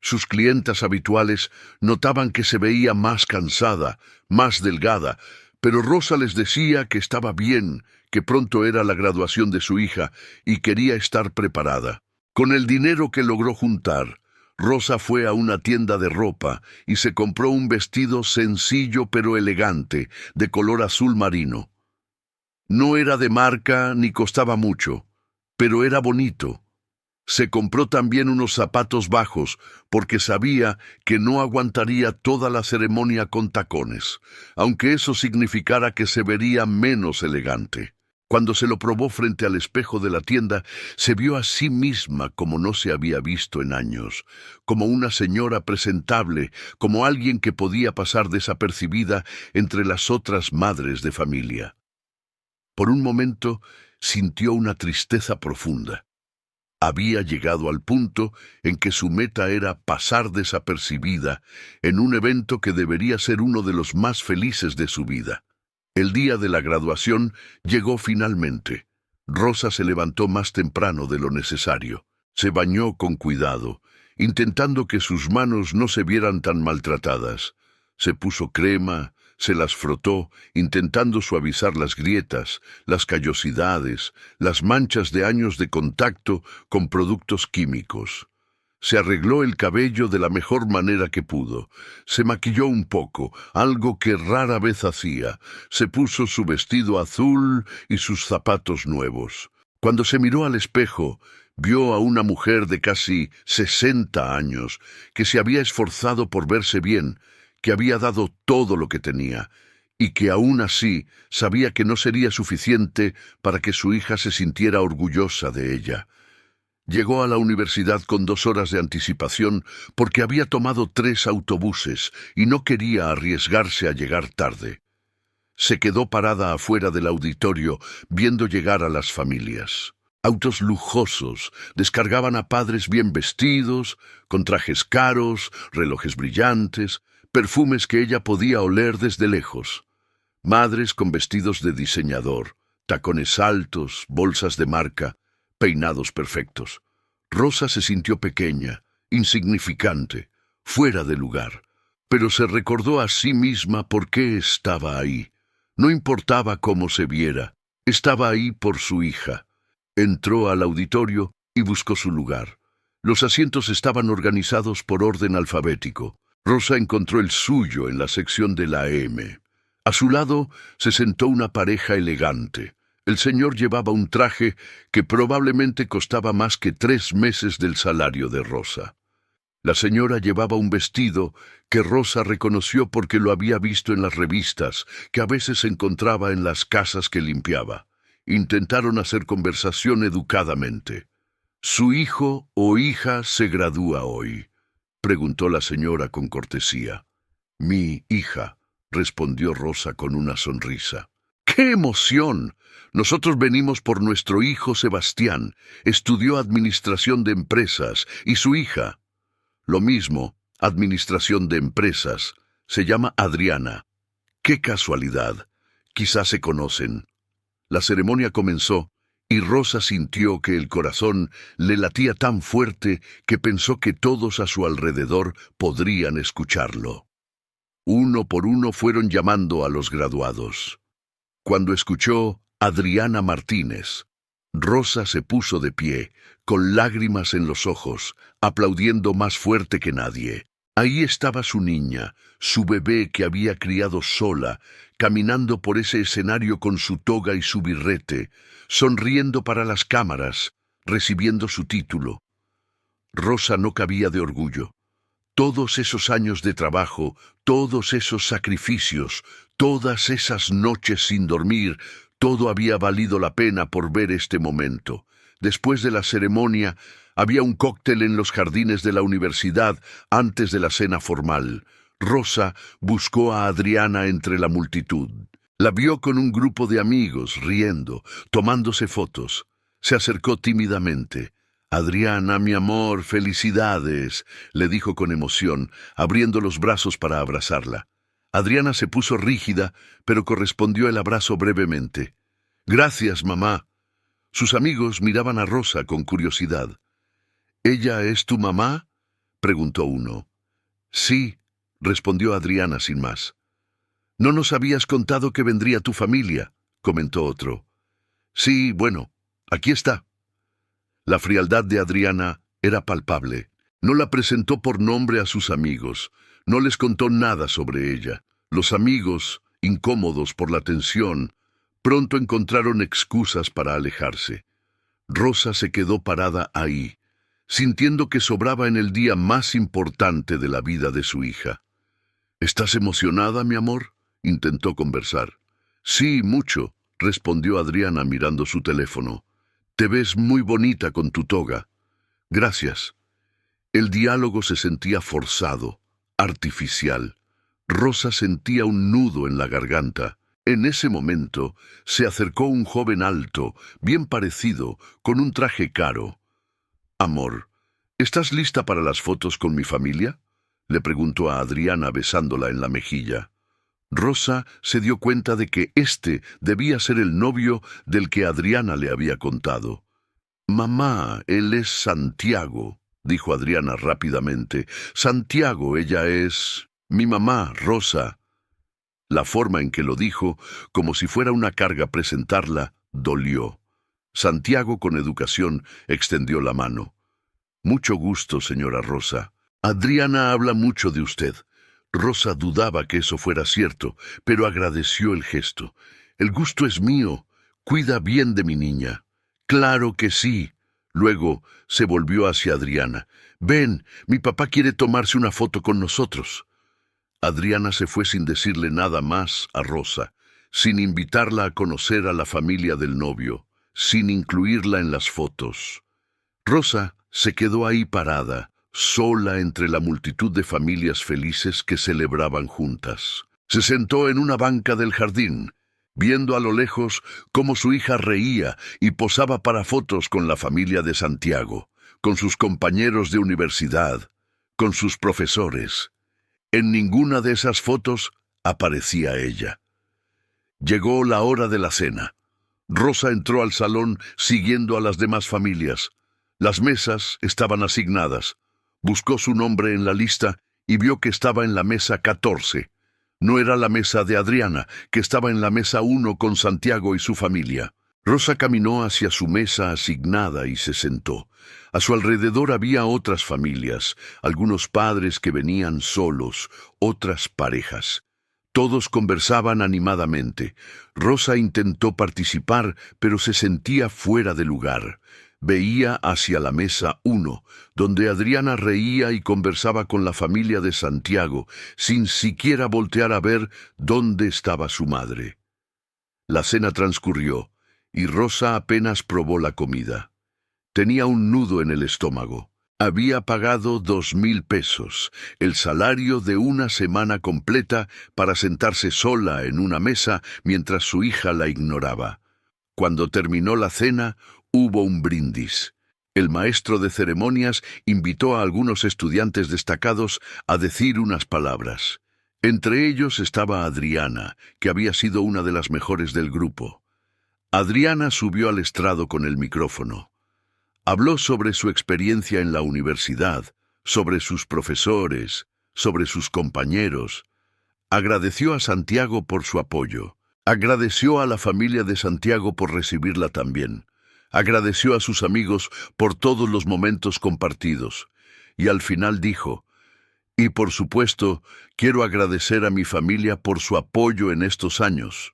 Sus clientas habituales notaban que se veía más cansada, más delgada, pero Rosa les decía que estaba bien, que pronto era la graduación de su hija y quería estar preparada. Con el dinero que logró juntar, Rosa fue a una tienda de ropa y se compró un vestido sencillo pero elegante, de color azul marino. No era de marca ni costaba mucho, pero era bonito. Se compró también unos zapatos bajos, porque sabía que no aguantaría toda la ceremonia con tacones, aunque eso significara que se vería menos elegante. Cuando se lo probó frente al espejo de la tienda, se vio a sí misma como no se había visto en años, como una señora presentable, como alguien que podía pasar desapercibida entre las otras madres de familia. Por un momento sintió una tristeza profunda. Había llegado al punto en que su meta era pasar desapercibida en un evento que debería ser uno de los más felices de su vida. El día de la graduación llegó finalmente. Rosa se levantó más temprano de lo necesario. Se bañó con cuidado, intentando que sus manos no se vieran tan maltratadas. Se puso crema, se las frotó, intentando suavizar las grietas, las callosidades, las manchas de años de contacto con productos químicos. Se arregló el cabello de la mejor manera que pudo. Se maquilló un poco, algo que rara vez hacía. Se puso su vestido azul y sus zapatos nuevos. Cuando se miró al espejo, vio a una mujer de casi 60 años, que se había esforzado por verse bien, que había dado todo lo que tenía, y que aún así sabía que no sería suficiente para que su hija se sintiera orgullosa de ella. Llegó a la universidad con 2 horas de anticipación porque había tomado 3 autobuses y no quería arriesgarse a llegar tarde. Se quedó parada afuera del auditorio viendo llegar a las familias. Autos lujosos descargaban a padres bien vestidos, con trajes caros, relojes brillantes, perfumes que ella podía oler desde lejos. Madres con vestidos de diseñador, tacones altos, bolsas de marca, peinados perfectos. Rosa se sintió pequeña, insignificante, fuera de lugar, pero se recordó a sí misma por qué estaba ahí. No importaba cómo se viera, estaba ahí por su hija. Entró al auditorio y buscó su lugar. Los asientos estaban organizados por orden alfabético. Rosa encontró el suyo en la sección de la M. A su lado se sentó una pareja elegante. El señor llevaba un traje que probablemente costaba más que 3 meses del salario de Rosa. La señora llevaba un vestido que Rosa reconoció porque lo había visto en las revistas, que a veces encontraba en las casas que limpiaba. Intentaron hacer conversación educadamente. «¿Su hijo o hija se gradúa hoy?», preguntó la señora con cortesía. «Mi hija», respondió Rosa con una sonrisa. ¡Qué emoción! Nosotros venimos por nuestro hijo Sebastián. Estudió administración de empresas. ¿Y su hija? Lo mismo, administración de empresas. Se llama Adriana. ¡Qué casualidad! Quizás se conocen». La ceremonia comenzó y Rosa sintió que el corazón le latía tan fuerte que pensó que todos a su alrededor podrían escucharlo. Uno por uno fueron llamando a los graduados. Cuando escuchó Adriana Martínez, Rosa se puso de pie, con lágrimas en los ojos, aplaudiendo más fuerte que nadie. Ahí estaba su niña, su bebé que había criado sola, caminando por ese escenario con su toga y su birrete, sonriendo para las cámaras, recibiendo su título. Rosa no cabía de orgullo. Todos esos años de trabajo, todos esos sacrificios, todas esas noches sin dormir, todo había valido la pena por ver este momento. Después de la ceremonia, había un cóctel en los jardines de la universidad antes de la cena formal. Rosa buscó a Adriana entre la multitud. La vio con un grupo de amigos, riendo, tomándose fotos. Se acercó tímidamente. «Adriana, mi amor, felicidades», le dijo con emoción, abriendo los brazos para abrazarla. Adriana se puso rígida, pero correspondió el abrazo brevemente. «Gracias, mamá». Sus amigos miraban a Rosa con curiosidad. «¿Ella es tu mamá?», preguntó uno. «Sí», respondió Adriana sin más. «No nos habías contado que vendría tu familia», comentó otro. «Sí, bueno, aquí está». La frialdad de Adriana era palpable. No la presentó por nombre a sus amigos. No les contó nada sobre ella. Los amigos, incómodos por la tensión, pronto encontraron excusas para alejarse. Rosa se quedó parada ahí, sintiendo que sobraba en el día más importante de la vida de su hija. «¿Estás emocionada, mi amor?», intentó conversar. «Sí, mucho», respondió Adriana mirando su teléfono. «Te ves muy bonita con tu toga». «Gracias». El diálogo se sentía forzado, artificial. Rosa sentía un nudo en la garganta. En ese momento se acercó un joven alto, bien parecido, con un traje caro. «Amor, ¿estás lista para las fotos con mi familia?», le preguntó a Adriana besándola en la mejilla. Rosa se dio cuenta de que este debía ser el novio del que Adriana le había contado. «Mamá, él es Santiago», dijo Adriana rápidamente. «Santiago, ella es mi mamá, Rosa». La forma en que lo dijo, como si fuera una carga presentarla, dolió. Santiago, con educación, extendió la mano. «Mucho gusto, señora Rosa. Adriana habla mucho de usted». Rosa dudaba que eso fuera cierto, pero agradeció el gesto. «El gusto es mío. Cuida bien de mi niña». «Claro que sí». Luego se volvió hacia Adriana. «Ven, mi papá quiere tomarse una foto con nosotros». Adriana se fue sin decirle nada más a Rosa, sin invitarla a conocer a la familia del novio, sin incluirla en las fotos. Rosa se quedó ahí parada, sola entre la multitud de familias felices que celebraban juntas. Se sentó en una banca del jardín, viendo a lo lejos cómo su hija reía y posaba para fotos con la familia de Santiago, con sus compañeros de universidad, con sus profesores. En ninguna de esas fotos aparecía ella. Llegó la hora de la cena. Rosa entró al salón siguiendo a las demás familias. Las mesas estaban asignadas. Buscó su nombre en la lista y vio que estaba en la mesa 14. No era la mesa de Adriana, que estaba en la mesa 1 con Santiago y su familia. Rosa caminó hacia su mesa asignada y se sentó. A su alrededor había otras familias, algunos padres que venían solos, otras parejas. Todos conversaban animadamente. Rosa intentó participar, pero se sentía fuera de lugar. Veía hacia la mesa 1, donde Adriana reía y conversaba con la familia de Santiago, sin siquiera voltear a ver dónde estaba su madre. La cena transcurrió, y Rosa apenas probó la comida. Tenía un nudo en el estómago. Había pagado 2,000 pesos, el salario de una semana completa, para sentarse sola en una mesa mientras su hija la ignoraba. Cuando terminó la cena, hubo un brindis. El maestro de ceremonias invitó a algunos estudiantes destacados a decir unas palabras. Entre ellos estaba Adriana, que había sido una de las mejores del grupo. Adriana subió al estrado con el micrófono. Habló sobre su experiencia en la universidad, sobre sus profesores, sobre sus compañeros. Agradeció a Santiago por su apoyo. Agradeció a la familia de Santiago por recibirla también. Agradeció a sus amigos por todos los momentos compartidos. Y al final dijo: y por supuesto, quiero agradecer a mi familia por su apoyo en estos años.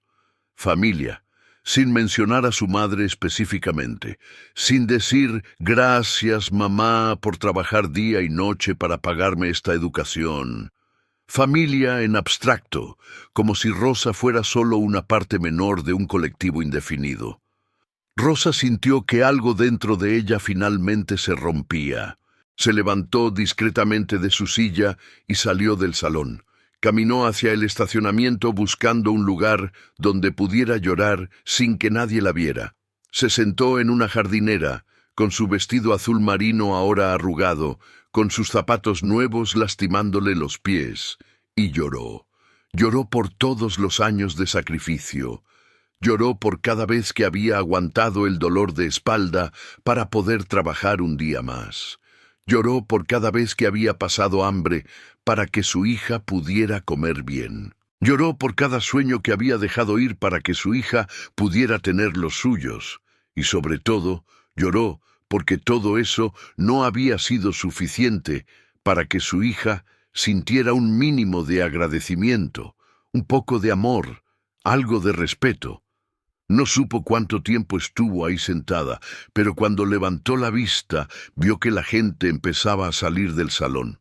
Familia, sin mencionar a su madre específicamente, sin decir gracias mamá por trabajar día y noche para pagarme esta educación. Familia en abstracto, como si Rosa fuera solo una parte menor de un colectivo indefinido. Rosa sintió que algo dentro de ella finalmente se rompía. Se levantó discretamente de su silla y salió del salón. Caminó hacia el estacionamiento buscando un lugar donde pudiera llorar sin que nadie la viera. Se sentó en una jardinera, con su vestido azul marino ahora arrugado, con sus zapatos nuevos lastimándole los pies, y lloró. Lloró por todos los años de sacrificio. Lloró por cada vez que había aguantado el dolor de espalda para poder trabajar un día más. Lloró por cada vez que había pasado hambre para que su hija pudiera comer bien. Lloró por cada sueño que había dejado ir para que su hija pudiera tener los suyos. Y sobre todo, lloró porque todo eso no había sido suficiente para que su hija sintiera un mínimo de agradecimiento, un poco de amor, algo de respeto. No supo cuánto tiempo estuvo ahí sentada, pero cuando levantó la vista, vio que la gente empezaba a salir del salón.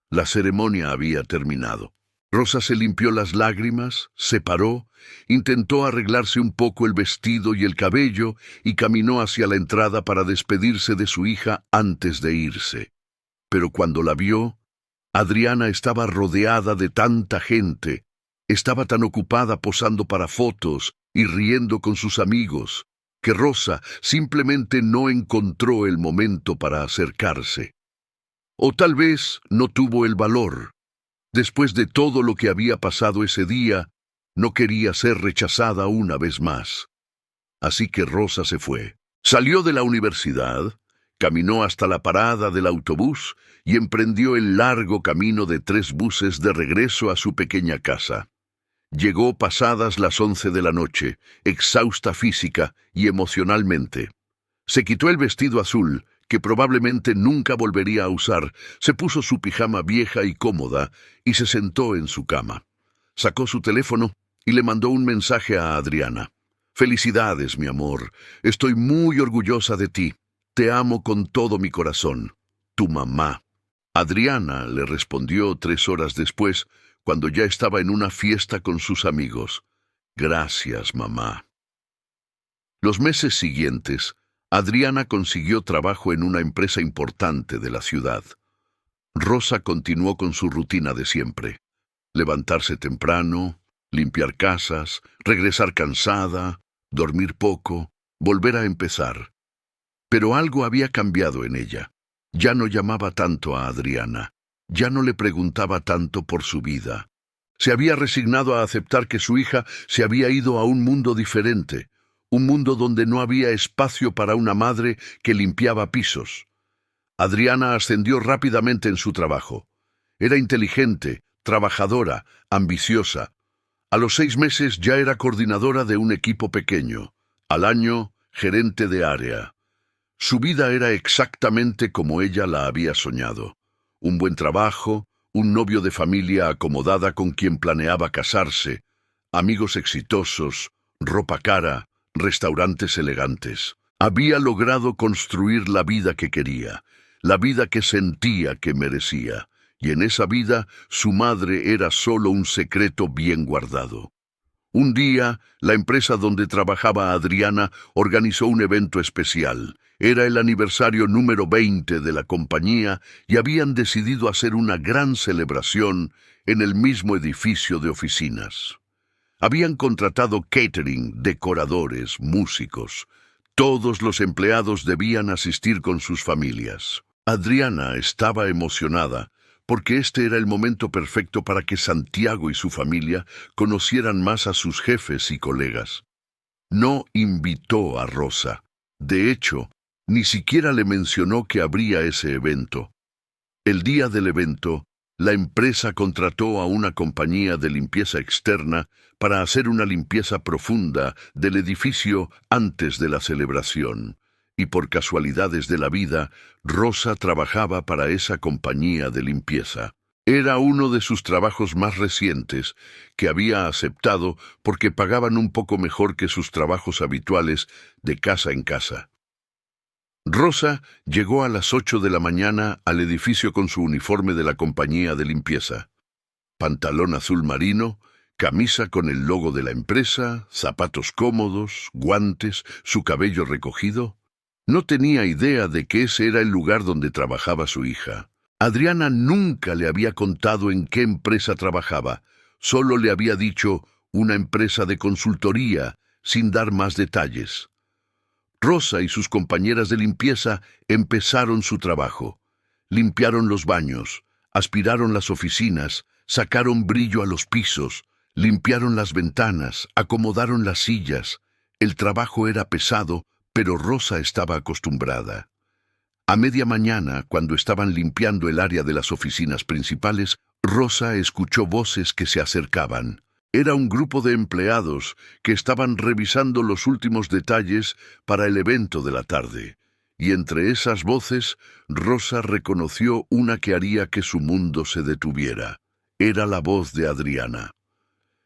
La ceremonia había terminado. Rosa se limpió las lágrimas, se paró, intentó arreglarse un poco el vestido y el cabello y caminó hacia la entrada para despedirse de su hija antes de irse. Pero cuando la vio, Adriana estaba rodeada de tanta gente, estaba tan ocupada posando para fotos y riendo con sus amigos, que Rosa simplemente no encontró el momento para acercarse. O tal vez no tuvo el valor. Después de todo lo que había pasado ese día, no quería ser rechazada una vez más. Así que Rosa se fue. Salió de la universidad, caminó hasta la parada del autobús y emprendió el largo camino de 3 buses de regreso a su pequeña casa. Llegó pasadas las 11 de la noche, exhausta física y emocionalmente. Se quitó el vestido azul, que probablemente nunca volvería a usar, se puso su pijama vieja y cómoda y se sentó en su cama. Sacó su teléfono y le mandó un mensaje a Adriana. «Felicidades, mi amor. Estoy muy orgullosa de ti. Te amo con todo mi corazón. Tu mamá». Adriana le respondió 3 horas después, cuando ya estaba en una fiesta con sus amigos. «Gracias, mamá». Los meses siguientes, Adriana consiguió trabajo en una empresa importante de la ciudad. Rosa continuó con su rutina de siempre: levantarse temprano, limpiar casas, regresar cansada, dormir poco, volver a empezar. Pero algo había cambiado en ella. Ya no llamaba tanto a Adriana. Ya no le preguntaba tanto por su vida. Se había resignado a aceptar que su hija se había ido a un mundo diferente, un mundo donde no había espacio para una madre que limpiaba pisos. Adriana ascendió rápidamente en su trabajo. Era inteligente, trabajadora, ambiciosa. A los 6 meses ya era coordinadora de un equipo pequeño. Al año, gerente de área. Su vida era exactamente como ella la había soñado. Un buen trabajo, un novio de familia acomodada con quien planeaba casarse, amigos exitosos, ropa cara, restaurantes elegantes. Había logrado construir la vida que quería, la vida que sentía que merecía, y en esa vida su madre era solo un secreto bien guardado. Un día, la empresa donde trabajaba Adriana organizó un evento especial. Era el aniversario número 20 de la compañía y habían decidido hacer una gran celebración en el mismo edificio de oficinas. Habían contratado catering, decoradores, músicos. Todos los empleados debían asistir con sus familias. Adriana estaba emocionada porque este era el momento perfecto para que Santiago y su familia conocieran más a sus jefes y colegas. No invitó a Rosa. De hecho, ni siquiera le mencionó que habría ese evento. El día del evento, la empresa contrató a una compañía de limpieza externa para hacer una limpieza profunda del edificio antes de la celebración. Y por casualidades de la vida, Rosa trabajaba para esa compañía de limpieza. Era uno de sus trabajos más recientes, que había aceptado porque pagaban un poco mejor que sus trabajos habituales de casa en casa. Rosa llegó a las 8 de la mañana al edificio con su uniforme de la compañía de limpieza. Pantalón azul marino, camisa con el logo de la empresa, zapatos cómodos, guantes, su cabello recogido. No tenía idea de que ese era el lugar donde trabajaba su hija. Adriana nunca le había contado en qué empresa trabajaba, solo le había dicho una empresa de consultoría, sin dar más detalles. Rosa y sus compañeras de limpieza empezaron su trabajo. Limpiaron los baños, aspiraron las oficinas, sacaron brillo a los pisos, limpiaron las ventanas, acomodaron las sillas. El trabajo era pesado, pero Rosa estaba acostumbrada. A media mañana, cuando estaban limpiando el área de las oficinas principales, Rosa escuchó voces que se acercaban. Era un grupo de empleados que estaban revisando los últimos detalles para el evento de la tarde. Y entre esas voces, Rosa reconoció una que haría que su mundo se detuviera. Era la voz de Adriana.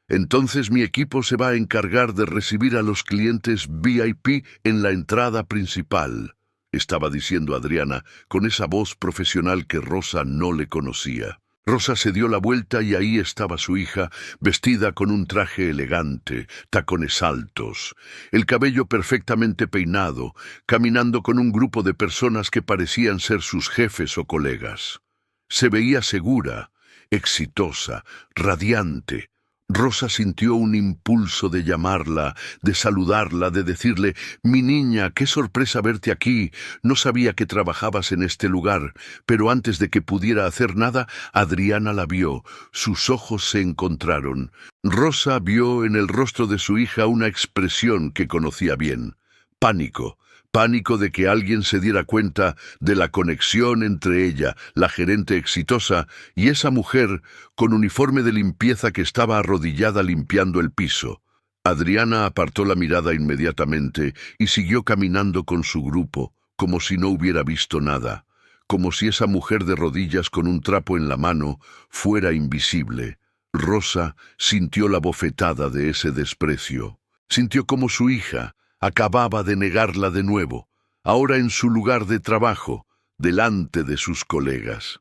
Entonces mi equipo se va a encargar de recibir a los clientes VIP en la entrada principal, estaba diciendo Adriana con esa voz profesional que Rosa no le conocía. Rosa se dio la vuelta y ahí estaba su hija, vestida con un traje elegante, tacones altos, el cabello perfectamente peinado, caminando con un grupo de personas que parecían ser sus jefes o colegas. Se veía segura, exitosa, radiante. Rosa sintió un impulso de llamarla, de saludarla, de decirle: «Mi niña, qué sorpresa verte aquí. No sabía que trabajabas en este lugar». Pero antes de que pudiera hacer nada, Adriana la vio. Sus ojos se encontraron. Rosa vio en el rostro de su hija una expresión que conocía bien: pánico. Pánico de que alguien se diera cuenta de la conexión entre ella, la gerente exitosa, y esa mujer con uniforme de limpieza que estaba arrodillada limpiando el piso. Adriana apartó la mirada inmediatamente y siguió caminando con su grupo, como si no hubiera visto nada, como si esa mujer de rodillas con un trapo en la mano fuera invisible. Rosa sintió la bofetada de ese desprecio. Sintió como su hija acababa de negarla de nuevo, ahora en su lugar de trabajo, delante de sus colegas.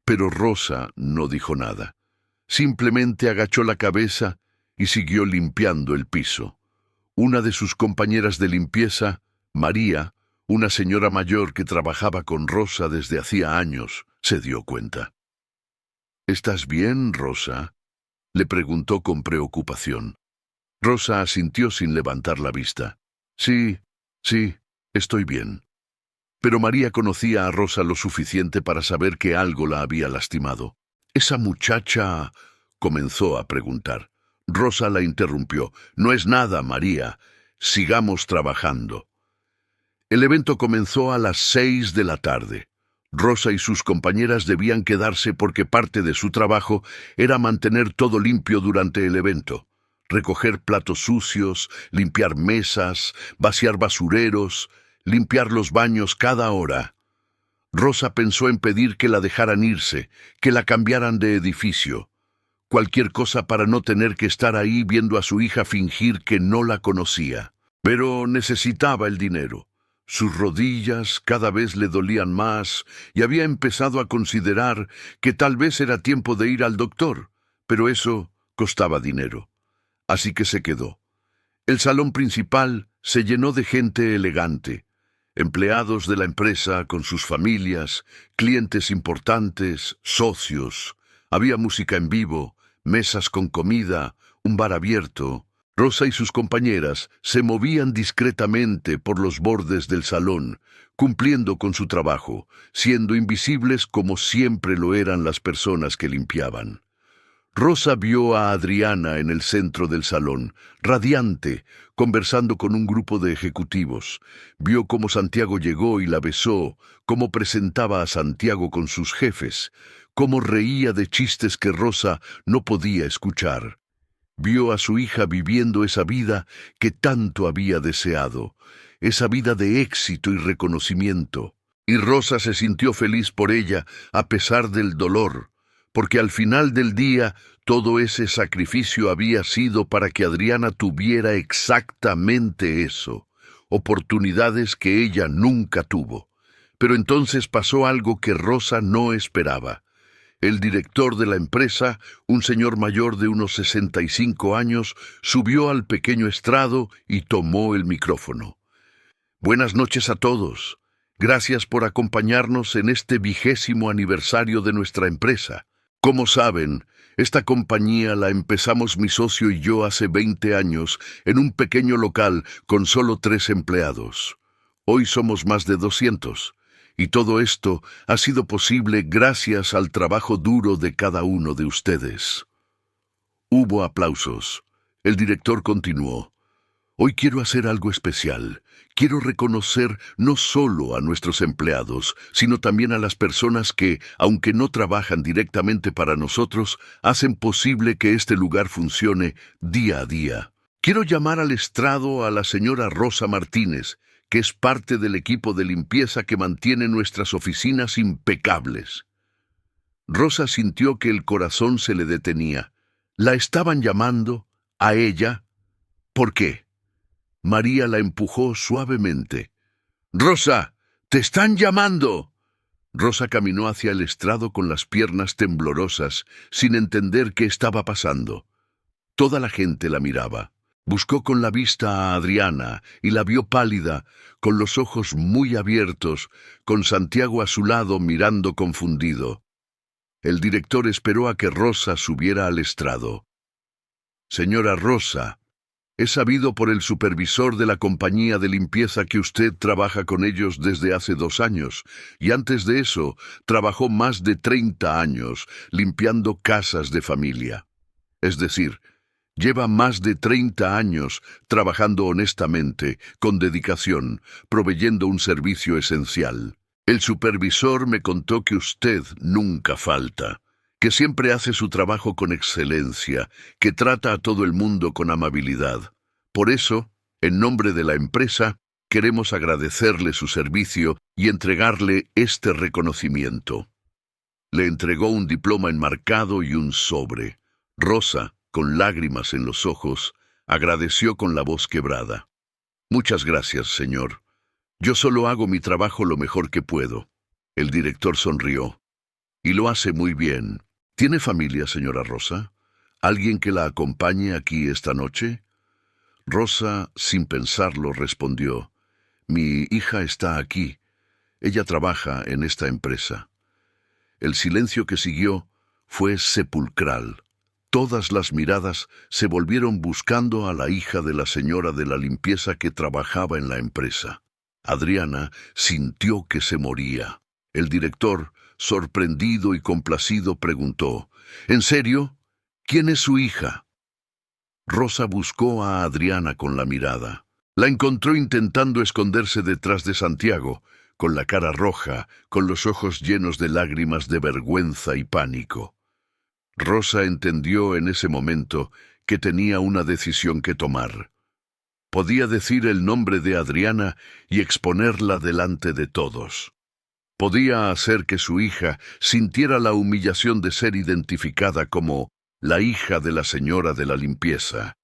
Pero Rosa no dijo nada. Simplemente agachó la cabeza y siguió limpiando el piso. Una de sus compañeras de limpieza, María, una señora mayor que trabajaba con Rosa desde hacía años, se dio cuenta. «¿Estás bien, Rosa?», le preguntó con preocupación. Rosa asintió sin levantar la vista. Sí, estoy bien». Pero María conocía a Rosa lo suficiente para saber que algo la había lastimado. «Esa muchacha», comenzó a preguntar. Rosa la interrumpió. «No es nada, María. Sigamos trabajando». El evento comenzó a las 6 de la tarde. Rosa y sus compañeras debían quedarse porque parte de su trabajo era mantener todo limpio durante el evento. Recoger platos sucios, limpiar mesas, vaciar basureros, limpiar los baños cada hora. Rosa pensó en pedir que la dejaran irse, que la cambiaran de edificio. Cualquier cosa para no tener que estar ahí viendo a su hija fingir que no la conocía. Pero necesitaba el dinero. Sus rodillas cada vez le dolían más y había empezado a considerar que tal vez era tiempo de ir al doctor, pero eso costaba dinero. Así que se quedó. El salón principal se llenó de gente elegante, empleados de la empresa con sus familias, clientes importantes, socios. Había música en vivo, mesas con comida, un bar abierto. Rosa y sus compañeras se movían discretamente por los bordes del salón, cumpliendo con su trabajo, siendo invisibles como siempre lo eran las personas que limpiaban. Rosa vio a Adriana en el centro del salón, radiante, conversando con un grupo de ejecutivos. Vio cómo Santiago llegó y la besó, cómo presentaba a Santiago con sus jefes, cómo reía de chistes que Rosa no podía escuchar. Vio a su hija viviendo esa vida que tanto había deseado, esa vida de éxito y reconocimiento. Y Rosa se sintió feliz por ella a pesar del dolor, porque al final del día todo ese sacrificio había sido para que Adriana tuviera exactamente eso, oportunidades que ella nunca tuvo. Pero entonces pasó algo que Rosa no esperaba. El director de la empresa, un señor mayor de unos 65 años, subió al pequeño estrado y tomó el micrófono. Buenas noches a todos. Gracias por acompañarnos en este 20º aniversario de nuestra empresa. Como saben, esta compañía la empezamos mi socio y yo hace 20 años en un pequeño local con solo 3 empleados. Hoy somos más de 200. Y todo esto ha sido posible gracias al trabajo duro de cada uno de ustedes. Hubo aplausos. El director continuó. Hoy quiero hacer algo especial. Quiero reconocer no solo a nuestros empleados, sino también a las personas que, aunque no trabajan directamente para nosotros, hacen posible que este lugar funcione día a día. Quiero llamar al estrado a la señora Rosa Martínez, que es parte del equipo de limpieza que mantiene nuestras oficinas impecables. Rosa sintió que el corazón se le detenía. ¿La estaban llamando? ¿A ella? ¿Por qué? María la empujó suavemente. «¡Rosa! ¡Te están llamando!». Rosa caminó hacia el estrado con las piernas temblorosas, sin entender qué estaba pasando. Toda la gente la miraba. Buscó con la vista a Adriana y la vio pálida, con los ojos muy abiertos, con Santiago a su lado mirando confundido. El director esperó a que Rosa subiera al estrado. «Señora Rosa, he sabido por el supervisor de la compañía de limpieza que usted trabaja con ellos desde hace 2 años, y antes de eso trabajó más de 30 años limpiando casas de familia. Es decir, lleva más de 30 años trabajando honestamente, con dedicación, proveyendo un servicio esencial. El supervisor me contó que usted nunca falta, que siempre hace su trabajo con excelencia, que trata a todo el mundo con amabilidad. Por eso, en nombre de la empresa, queremos agradecerle su servicio y entregarle este reconocimiento». Le entregó un diploma enmarcado y un sobre. Rosa, con lágrimas en los ojos, agradeció con la voz quebrada. «Muchas gracias, señor. Yo solo hago mi trabajo lo mejor que puedo». El director sonrió. «Y lo hace muy bien. ¿Tiene familia, señora Rosa? ¿Alguien que la acompañe aquí esta noche?». Rosa, sin pensarlo, respondió. «Mi hija está aquí. Ella trabaja en esta empresa». El silencio que siguió fue sepulcral. Todas las miradas se volvieron buscando a la hija de la señora de la limpieza que trabajaba en la empresa. Adriana sintió que se moría. El director, sorprendido y complacido, preguntó, «¿En serio? ¿Quién es su hija?». Rosa buscó a Adriana con la mirada. La encontró intentando esconderse detrás de Santiago, con la cara roja, con los ojos llenos de lágrimas de vergüenza y pánico. Rosa entendió en ese momento que tenía una decisión que tomar. Podía decir el nombre de Adriana y exponerla delante de todos. Podía hacer que su hija sintiera la humillación de ser identificada como la hija de la señora de la limpieza.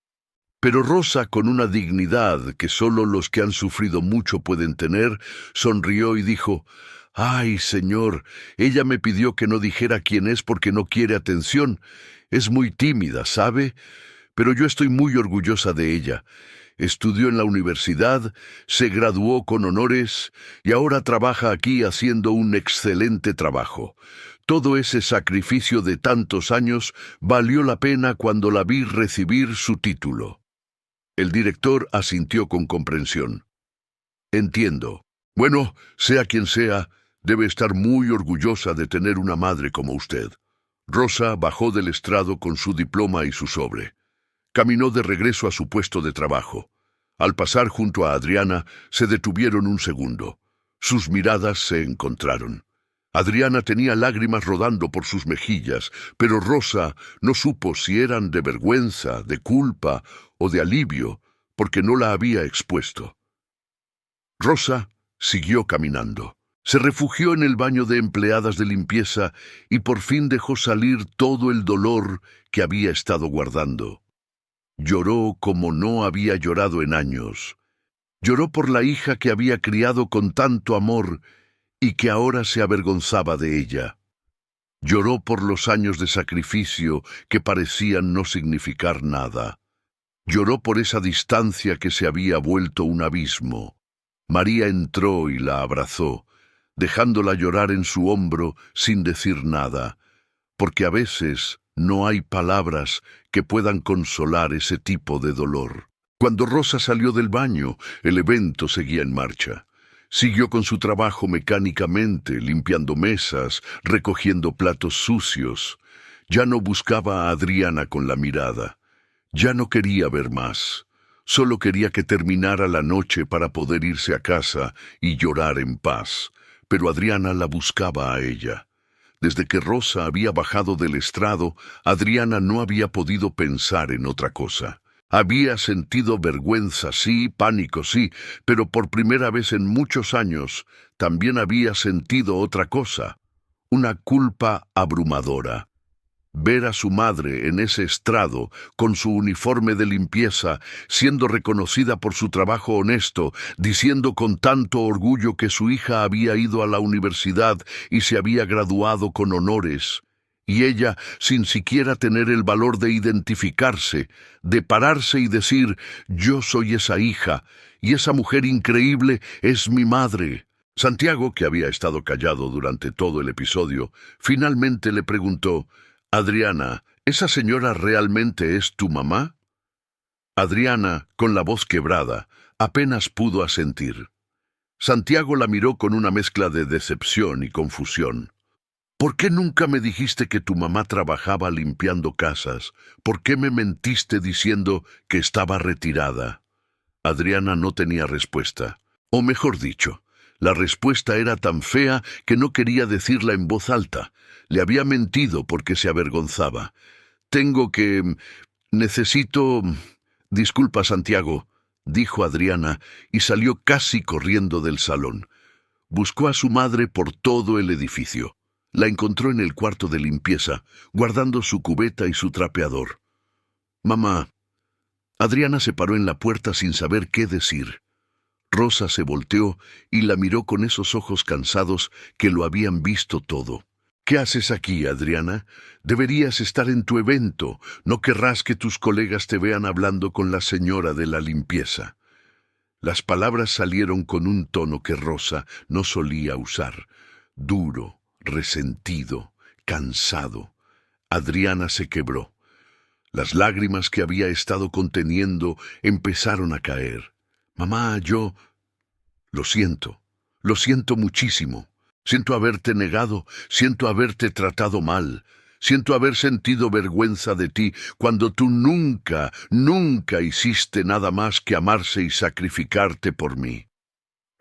Pero Rosa, con una dignidad que solo los que han sufrido mucho pueden tener, sonrió y dijo: «Ay, señor, ella me pidió que no dijera quién es porque no quiere atención. Es muy tímida, ¿sabe? Pero yo estoy muy orgullosa de ella. Estudió en la universidad, se graduó con honores y ahora trabaja aquí haciendo un excelente trabajo. Todo ese sacrificio de tantos años valió la pena cuando la vi recibir su título». El director asintió con comprensión. «Entiendo. Bueno, sea quien sea, debe estar muy orgullosa de tener una madre como usted». Rosa bajó del estrado con su diploma y su sobre. Caminó de regreso a su puesto de trabajo. Al pasar junto a Adriana, se detuvieron un segundo. Sus miradas se encontraron. Adriana tenía lágrimas rodando por sus mejillas, pero Rosa no supo si eran de vergüenza, de culpa o de alivio, porque no la había expuesto. Rosa siguió caminando. Se refugió en el baño de empleadas de limpieza y por fin dejó salir todo el dolor que había estado guardando. Lloró como no había llorado en años. Lloró por la hija que había criado con tanto amor y que ahora se avergonzaba de ella. Lloró por los años de sacrificio que parecían no significar nada. Lloró por esa distancia que se había vuelto un abismo. María entró y la abrazó, dejándola llorar en su hombro sin decir nada, porque a veces no hay palabras que puedan consolar ese tipo de dolor. Cuando Rosa salió del baño, el evento seguía en marcha. Siguió con su trabajo mecánicamente, limpiando mesas, recogiendo platos sucios. Ya no buscaba a Adriana con la mirada. Ya no quería ver más. Solo quería que terminara la noche para poder irse a casa y llorar en paz. Pero Adriana la buscaba a ella. Desde que Rosa había bajado del estrado, Adriana no había podido pensar en otra cosa. Había sentido vergüenza, sí, pánico, sí, pero por primera vez en muchos años también había sentido otra cosa, una culpa abrumadora. Ver a su madre en ese estrado, con su uniforme de limpieza, siendo reconocida por su trabajo honesto, diciendo con tanto orgullo que su hija había ido a la universidad y se había graduado con honores, y ella, sin siquiera tener el valor de identificarse, de pararse y decir: «Yo soy esa hija, y esa mujer increíble es mi madre». Santiago, que había estado callado durante todo el episodio, finalmente le preguntó: «Adriana, ¿esa señora realmente es tu mamá?» Adriana, con la voz quebrada, apenas pudo asentir. Santiago la miró con una mezcla de decepción y confusión. «¿Por qué nunca me dijiste que tu mamá trabajaba limpiando casas? ¿Por qué me mentiste diciendo que estaba retirada?» Adriana no tenía respuesta. O mejor dicho, la respuesta era tan fea que no quería decirla en voz alta. Le había mentido porque se avergonzaba. Necesito... «Disculpa, Santiago», dijo Adriana, y salió casi corriendo del salón. Buscó a su madre por todo el edificio. La encontró en el cuarto de limpieza, guardando su cubeta y su trapeador. «Mamá». Adriana se paró en la puerta sin saber qué decir. Rosa se volteó y la miró con esos ojos cansados que lo habían visto todo. «¿Qué haces aquí, Adriana? Deberías estar en tu evento. No querrás que tus colegas te vean hablando con la señora de la limpieza». Las palabras salieron con un tono que Rosa no solía usar. Duro, resentido, cansado. Adriana se quebró. Las lágrimas que había estado conteniendo empezaron a caer. «Mamá, yo... Lo siento muchísimo. Siento haberte negado, siento haberte tratado mal, siento haber sentido vergüenza de ti cuando tú nunca hiciste nada más que amarse y sacrificarte por mí».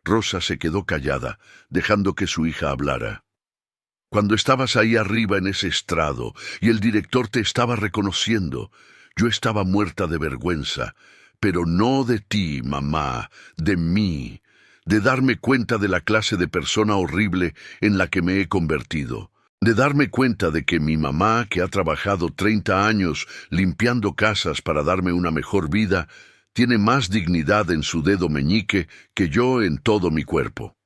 Rosa se quedó callada, dejando que su hija hablara. Cuando estabas ahí arriba en ese estrado y el director te estaba reconociendo, yo estaba muerta de vergüenza, pero no de ti, mamá, de mí, de darme cuenta de la clase de persona horrible en la que me he convertido, de darme cuenta de que mi mamá, que ha trabajado 30 años limpiando casas para darme una mejor vida, tiene más dignidad en su dedo meñique que yo en todo mi cuerpo.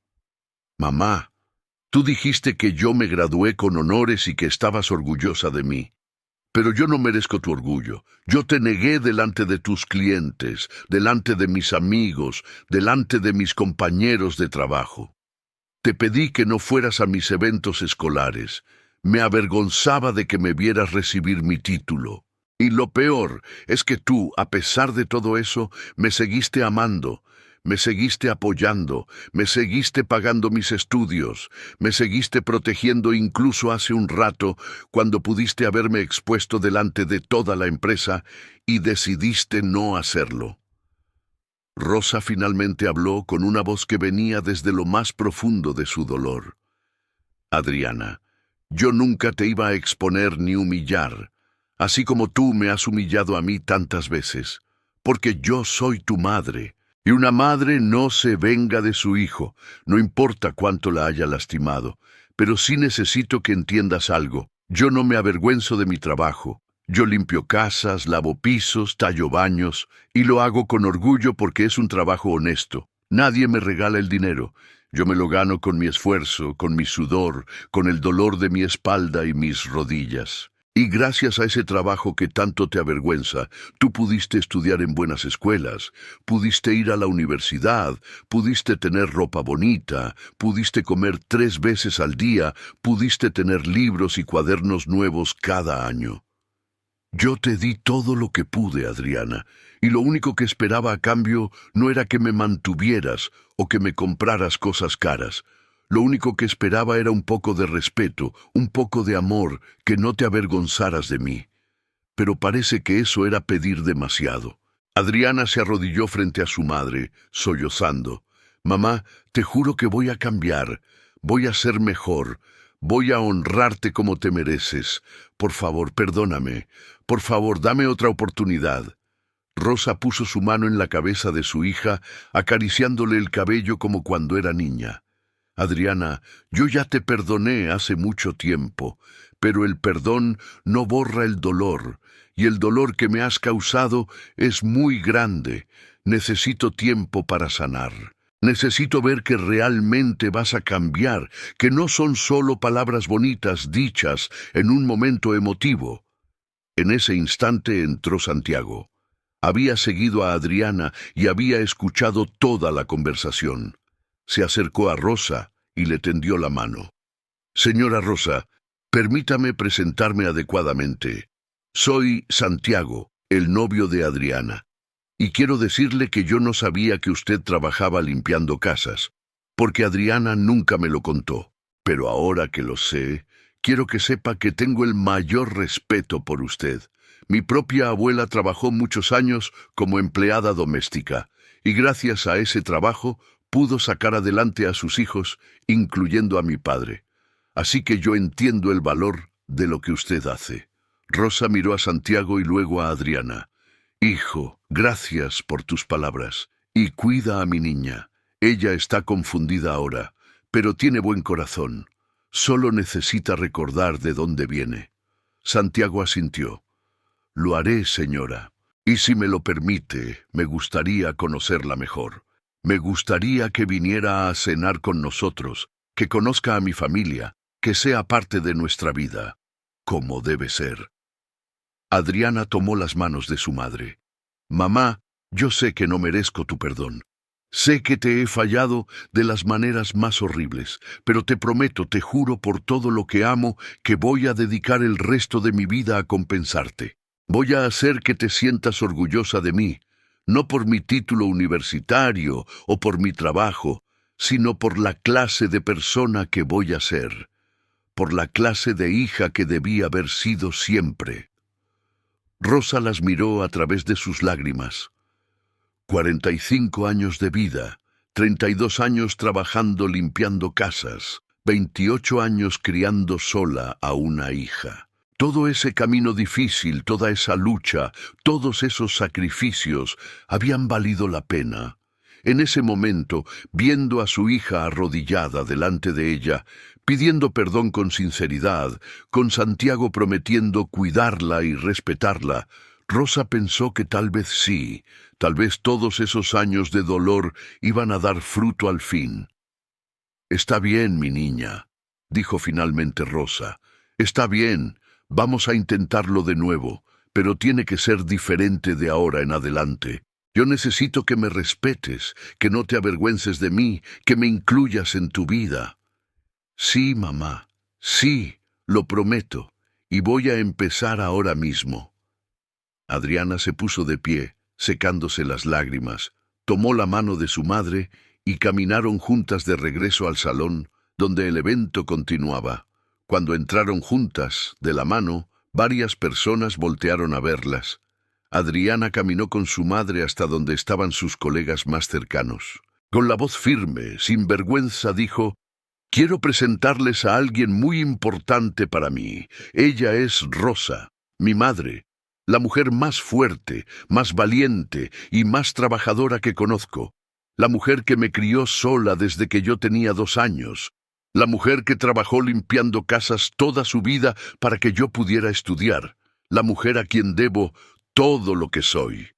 Mamá, tú dijiste que yo me gradué con honores y que estabas orgullosa de mí. Pero yo no merezco tu orgullo. Yo te negué delante de tus clientes, delante de mis amigos, delante de mis compañeros de trabajo. Te pedí que no fueras a mis eventos escolares. Me avergonzaba de que me vieras recibir mi título. Y lo peor es que tú, a pesar de todo eso, me seguiste amando. Me seguiste apoyando, me seguiste pagando mis estudios, me seguiste protegiendo incluso hace un rato cuando pudiste haberme expuesto delante de toda la empresa y decidiste no hacerlo. Rosa finalmente habló con una voz que venía desde lo más profundo de su dolor. Adriana, yo nunca te iba a exponer ni humillar, así como tú me has humillado a mí tantas veces, porque yo soy tu madre. Y una madre no se venga de su hijo, no importa cuánto la haya lastimado, pero sí necesito que entiendas algo. Yo no me avergüenzo de mi trabajo. Yo limpio casas, lavo pisos, tallo baños, y lo hago con orgullo porque es un trabajo honesto. Nadie me regala el dinero. Yo me lo gano con mi esfuerzo, con mi sudor, con el dolor de mi espalda y mis rodillas. Y gracias a ese trabajo que tanto te avergüenza, tú pudiste estudiar en buenas escuelas, pudiste ir a la universidad, pudiste tener ropa bonita, pudiste comer 3 veces al día, pudiste tener libros y cuadernos nuevos cada año. Yo te di todo lo que pude, Adriana, y lo único que esperaba a cambio no era que me mantuvieras o que me compraras cosas caras. Lo único que esperaba era un poco de respeto, un poco de amor, que no te avergonzaras de mí. Pero parece que eso era pedir demasiado. Adriana se arrodilló frente a su madre, sollozando. Mamá, te juro que voy a cambiar, voy a ser mejor, voy a honrarte como te mereces. Por favor, perdóname. Por favor, dame otra oportunidad. Rosa puso su mano en la cabeza de su hija, acariciándole el cabello como cuando era niña. Adriana, yo ya te perdoné hace mucho tiempo, pero el perdón no borra el dolor, y el dolor que me has causado es muy grande. Necesito tiempo para sanar. Necesito ver que realmente vas a cambiar, que no son solo palabras bonitas dichas en un momento emotivo. En ese instante entró Santiago. Había seguido a Adriana y había escuchado toda la conversación. Se acercó a Rosa y le tendió la mano. Señora Rosa, permítame presentarme adecuadamente. Soy Santiago, el novio de Adriana, y quiero decirle que yo no sabía que usted trabajaba limpiando casas, porque Adriana nunca me lo contó. Pero ahora que lo sé, quiero que sepa que tengo el mayor respeto por usted. Mi propia abuela trabajó muchos años como empleada doméstica, y gracias a ese trabajo pudo sacar adelante a sus hijos, incluyendo a mi padre. Así que yo entiendo el valor de lo que usted hace. Rosa miró a Santiago y luego a Adriana. Hijo, gracias por tus palabras. Y cuida a mi niña. Ella está confundida ahora, pero tiene buen corazón. Solo necesita recordar de dónde viene. Santiago asintió. Lo haré, señora. Y si me lo permite, me gustaría conocerla mejor. Me gustaría que viniera a cenar con nosotros, que conozca a mi familia, que sea parte de nuestra vida, como debe ser. Adriana tomó las manos de su madre. Mamá, yo sé que no merezco tu perdón. Sé que te he fallado de las maneras más horribles, pero te prometo, te juro por todo lo que amo, que voy a dedicar el resto de mi vida a compensarte. Voy a hacer que te sientas orgullosa de mí, no por mi título universitario o por mi trabajo, sino por la clase de persona que voy a ser, por la clase de hija que debí haber sido siempre. Rosa las miró a través de sus lágrimas. 45 años de vida, 32 años trabajando limpiando casas, 28 años criando sola a una hija. Todo ese camino difícil, toda esa lucha, todos esos sacrificios habían valido la pena. En ese momento, viendo a su hija arrodillada delante de ella, pidiendo perdón con sinceridad, con Santiago prometiendo cuidarla y respetarla, Rosa pensó que tal vez sí, tal vez todos esos años de dolor iban a dar fruto al fin. «Está bien, mi niña», dijo finalmente Rosa. «Está bien, vamos a intentarlo de nuevo, pero tiene que ser diferente de ahora en adelante. Yo necesito que me respetes, que no te avergüences de mí, que me incluyas en tu vida». «Sí, mamá, sí, lo prometo, y voy a empezar ahora mismo». Adriana se puso de pie, secándose las lágrimas, tomó la mano de su madre y caminaron juntas de regreso al salón, donde el evento continuaba. Cuando entraron juntas, de la mano, varias personas voltearon a verlas. Adriana caminó con su madre hasta donde estaban sus colegas más cercanos. Con la voz firme, sin vergüenza, dijo: «Quiero presentarles a alguien muy importante para mí. Ella es Rosa, mi madre, la mujer más fuerte, más valiente y más trabajadora que conozco. La mujer que me crió sola desde que yo tenía 2 años. La mujer que trabajó limpiando casas toda su vida para que yo pudiera estudiar. La mujer a quien debo todo lo que soy».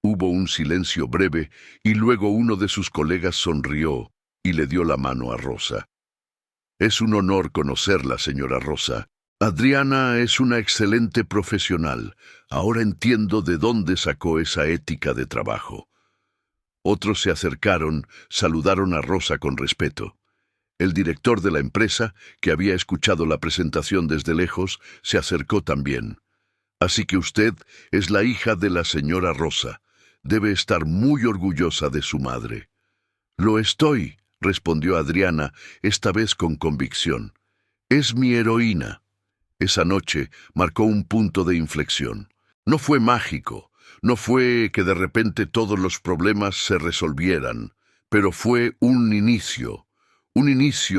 Hubo un silencio breve y luego uno de sus colegas sonrió y le dio la mano a Rosa. «Es un honor conocerla, señora Rosa. Adriana es una excelente profesional. Ahora entiendo de dónde sacó esa ética de trabajo». Otros se acercaron, saludaron a Rosa con respeto. El director de la empresa, que había escuchado la presentación desde lejos, se acercó también. «Así que usted es la hija de la señora Rosa. Debe estar muy orgullosa de su madre». «Lo estoy», respondió Adriana, esta vez con convicción. «Es mi heroína». Esa noche marcó un punto de inflexión. No fue mágico, no fue que de repente todos los problemas se resolvieran, pero fue un inicio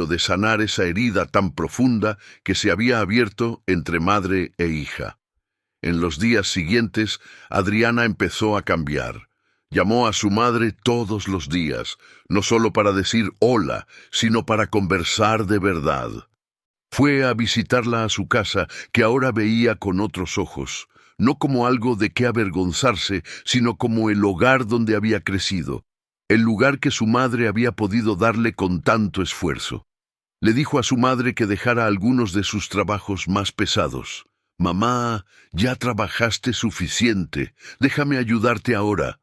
de sanar esa herida tan profunda que se había abierto entre madre e hija. En los días siguientes, Adriana empezó a cambiar. Llamó a su madre todos los días, no solo para decir hola, sino para conversar de verdad. Fue a visitarla a su casa, que ahora veía con otros ojos, no como algo de qué avergonzarse, sino como el hogar donde había crecido, el lugar que su madre había podido darle con tanto esfuerzo. Le dijo a su madre que dejara algunos de sus trabajos más pesados. «Mamá, ya trabajaste suficiente, déjame ayudarte ahora».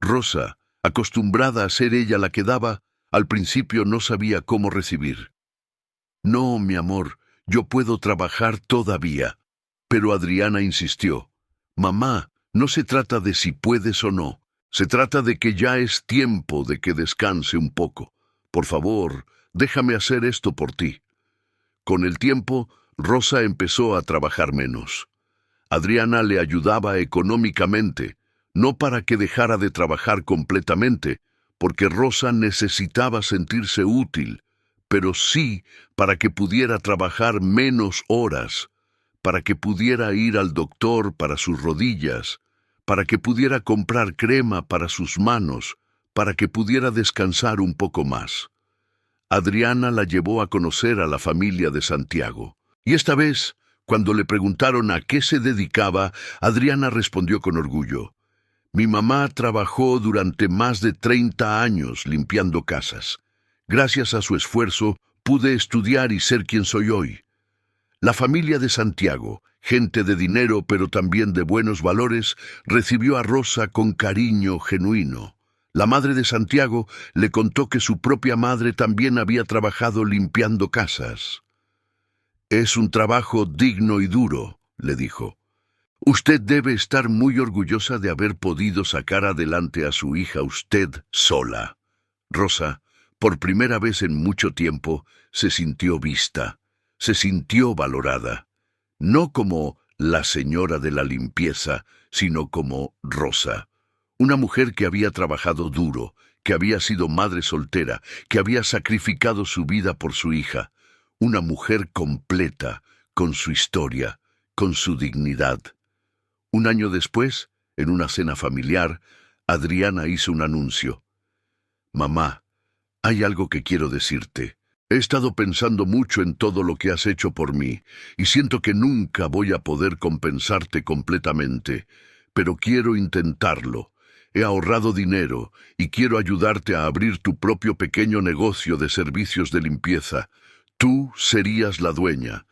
Rosa, acostumbrada a ser ella la que daba, al principio no sabía cómo recibir. «No, mi amor, yo puedo trabajar todavía». Pero Adriana insistió. «Mamá, no se trata de si puedes o no. Se trata de que ya es tiempo de que descanse un poco. Por favor, déjame hacer esto por ti». Con el tiempo, Rosa empezó a trabajar menos. Adriana le ayudaba económicamente, no para que dejara de trabajar completamente, porque Rosa necesitaba sentirse útil, pero sí para que pudiera trabajar menos horas, para que pudiera ir al doctor para sus rodillas, para que pudiera comprar crema para sus manos, para que pudiera descansar un poco más. Adriana la llevó a conocer a la familia de Santiago. Y esta vez, cuando le preguntaron a qué se dedicaba, Adriana respondió con orgullo: «Mi mamá trabajó durante más de 30 años limpiando casas. Gracias a su esfuerzo, pude estudiar y ser quien soy hoy». La familia de Santiago, gente de dinero pero también de buenos valores, recibió a Rosa con cariño genuino. La madre de Santiago le contó que su propia madre también había trabajado limpiando casas. «Es un trabajo digno y duro», le dijo. «Usted debe estar muy orgullosa de haber podido sacar adelante a su hija usted sola». Rosa, por primera vez en mucho tiempo, se sintió vista, se sintió valorada, no como la señora de la limpieza, sino como Rosa, una mujer que había trabajado duro, que había sido madre soltera, que había sacrificado su vida por su hija. Una mujer completa, con su historia, con su dignidad. Un año después, en una cena familiar, Adriana hizo un anuncio. «Mamá, hay algo que quiero decirte. He estado pensando mucho en todo lo que has hecho por mí, y siento que nunca voy a poder compensarte completamente, pero quiero intentarlo. He ahorrado dinero y quiero ayudarte a abrir tu propio pequeño negocio de servicios de limpieza. Tú serías la dueña.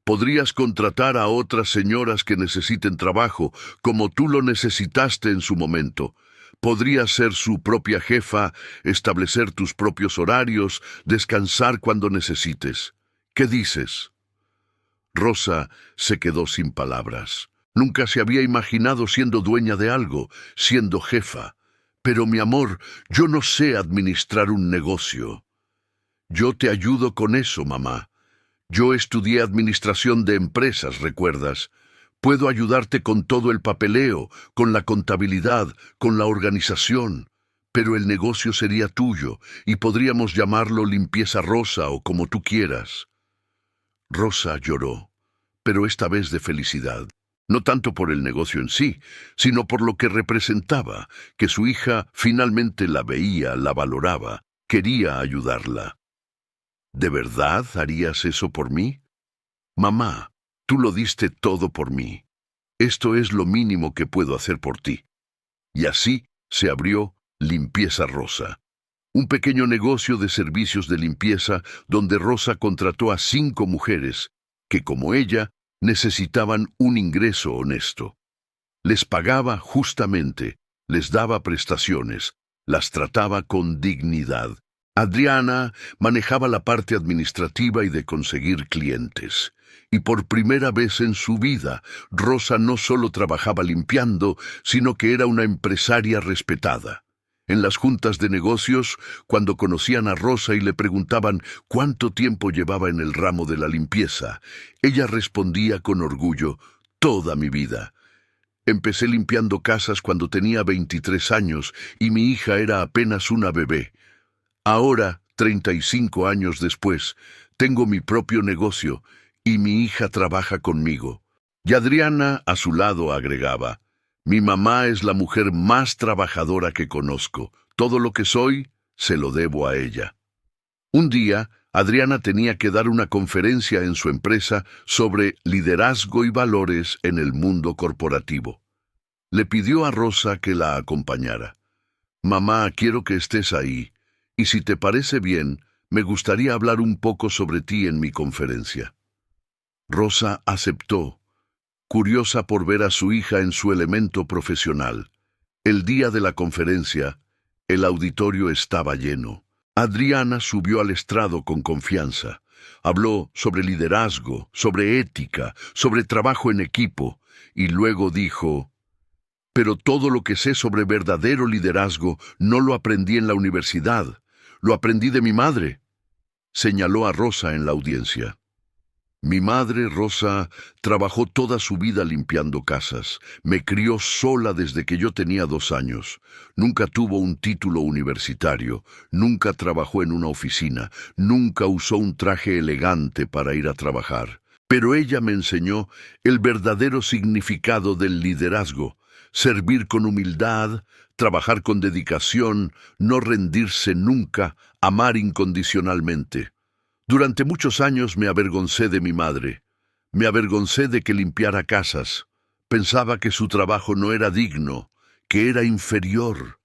Podrías contratar a otras señoras que necesiten trabajo, como tú lo necesitaste en su momento. Podrías ser su propia jefa, establecer tus propios horarios, descansar cuando necesites. ¿Qué dices?» Rosa se quedó sin palabras. Nunca se había imaginado siendo dueña de algo, siendo jefa. «Pero mi amor, yo no sé administrar un negocio». «Yo te ayudo con eso, mamá. Yo estudié administración de empresas, ¿recuerdas? Puedo ayudarte con todo el papeleo, con la contabilidad, con la organización. Pero el negocio sería tuyo, y podríamos llamarlo Limpieza Rosa o como tú quieras». Rosa lloró, pero esta vez de felicidad. No tanto por el negocio en sí, sino por lo que representaba, que su hija finalmente la veía, la valoraba, quería ayudarla. «¿De verdad harías eso por mí? Mamá, tú lo diste todo por mí. Esto es lo mínimo que puedo hacer por ti». Y así se abrió Limpieza Rosa, un pequeño negocio de servicios de limpieza donde Rosa contrató a 5 mujeres que, como ella, necesitaban un ingreso honesto. Les pagaba justamente, les daba prestaciones, las trataba con dignidad. Adriana manejaba la parte administrativa y de conseguir clientes. Y por primera vez en su vida, Rosa no solo trabajaba limpiando, sino que era una empresaria respetada. En las juntas de negocios, cuando conocían a Rosa y le preguntaban cuánto tiempo llevaba en el ramo de la limpieza, ella respondía con orgullo: «Toda mi vida. Empecé limpiando casas cuando tenía 23 años y mi hija era apenas una bebé. Ahora, 35 años después, tengo mi propio negocio y mi hija trabaja conmigo». Y Adriana, a su lado, agregaba: «Mi mamá es la mujer más trabajadora que conozco. Todo lo que soy, se lo debo a ella». Un día, Adriana tenía que dar una conferencia en su empresa sobre liderazgo y valores en el mundo corporativo. Le pidió a Rosa que la acompañara. «Mamá, quiero que estés ahí. Y si te parece bien, me gustaría hablar un poco sobre ti en mi conferencia». Rosa aceptó, curiosa por ver a su hija en su elemento profesional. El día de la conferencia, el auditorio estaba lleno. Adriana subió al estrado con confianza. Habló sobre liderazgo, sobre ética, sobre trabajo en equipo, y luego dijo: «Pero todo lo que sé sobre verdadero liderazgo no lo aprendí en la universidad. Lo aprendí de mi madre». Señaló a Rosa en la audiencia. «Mi madre, Rosa, trabajó toda su vida limpiando casas. Me crió sola desde que yo tenía 2 años. Nunca tuvo un título universitario, nunca trabajó en una oficina, nunca usó un traje elegante para ir a trabajar. Pero ella me enseñó el verdadero significado del liderazgo: servir con humildad, trabajar con dedicación, no rendirse nunca, amar incondicionalmente. Durante muchos años me avergoncé de mi madre. Me avergoncé de que limpiara casas. Pensaba que su trabajo no era digno, que era inferior.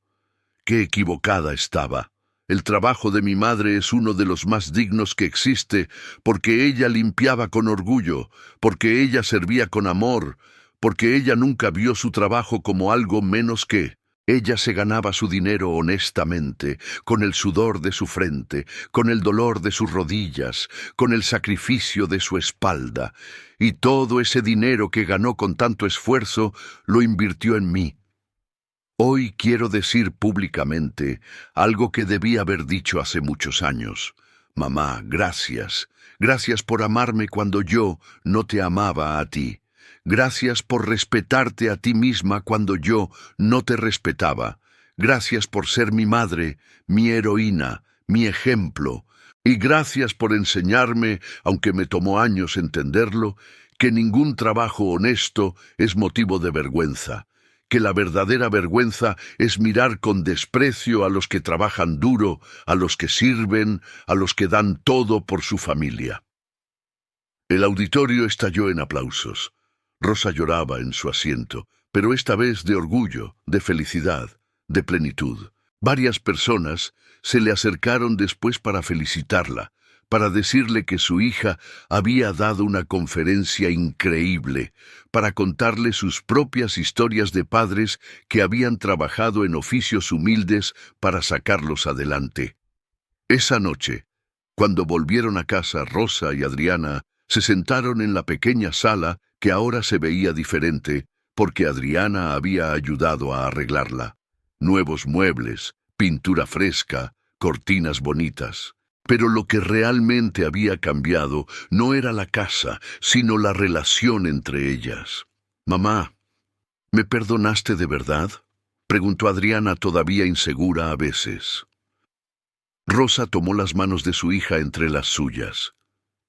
Qué equivocada estaba. El trabajo de mi madre es uno de los más dignos que existe, porque ella limpiaba con orgullo, porque ella servía con amor, porque ella nunca vio su trabajo como algo menos que. Ella se ganaba su dinero honestamente, con el sudor de su frente, con el dolor de sus rodillas, con el sacrificio de su espalda, y todo ese dinero que ganó con tanto esfuerzo lo invirtió en mí. Hoy quiero decir públicamente algo que debí haber dicho hace muchos años. Mamá, gracias. Gracias por amarme cuando yo no te amaba a ti. Gracias por respetarte a ti misma cuando yo no te respetaba. Gracias por ser mi madre, mi heroína, mi ejemplo. Y gracias por enseñarme, aunque me tomó años entenderlo, que ningún trabajo honesto es motivo de vergüenza, que la verdadera vergüenza es mirar con desprecio a los que trabajan duro, a los que sirven, a los que dan todo por su familia. El auditorio estalló en aplausos. Rosa lloraba en su asiento, pero esta vez de orgullo, de felicidad, de plenitud. Varias personas se le acercaron después para felicitarla, para decirle que su hija había dado una conferencia increíble, para contarle sus propias historias de padres que habían trabajado en oficios humildes para sacarlos adelante. Esa noche, cuando volvieron a casa, Rosa y Adriana se sentaron en la pequeña sala que ahora se veía diferente porque Adriana había ayudado a arreglarla. Nuevos muebles, pintura fresca, cortinas bonitas. Pero lo que realmente había cambiado no era la casa, sino la relación entre ellas. «Mamá, ¿me perdonaste de verdad?», preguntó Adriana, todavía insegura a veces. Rosa tomó las manos de su hija entre las suyas.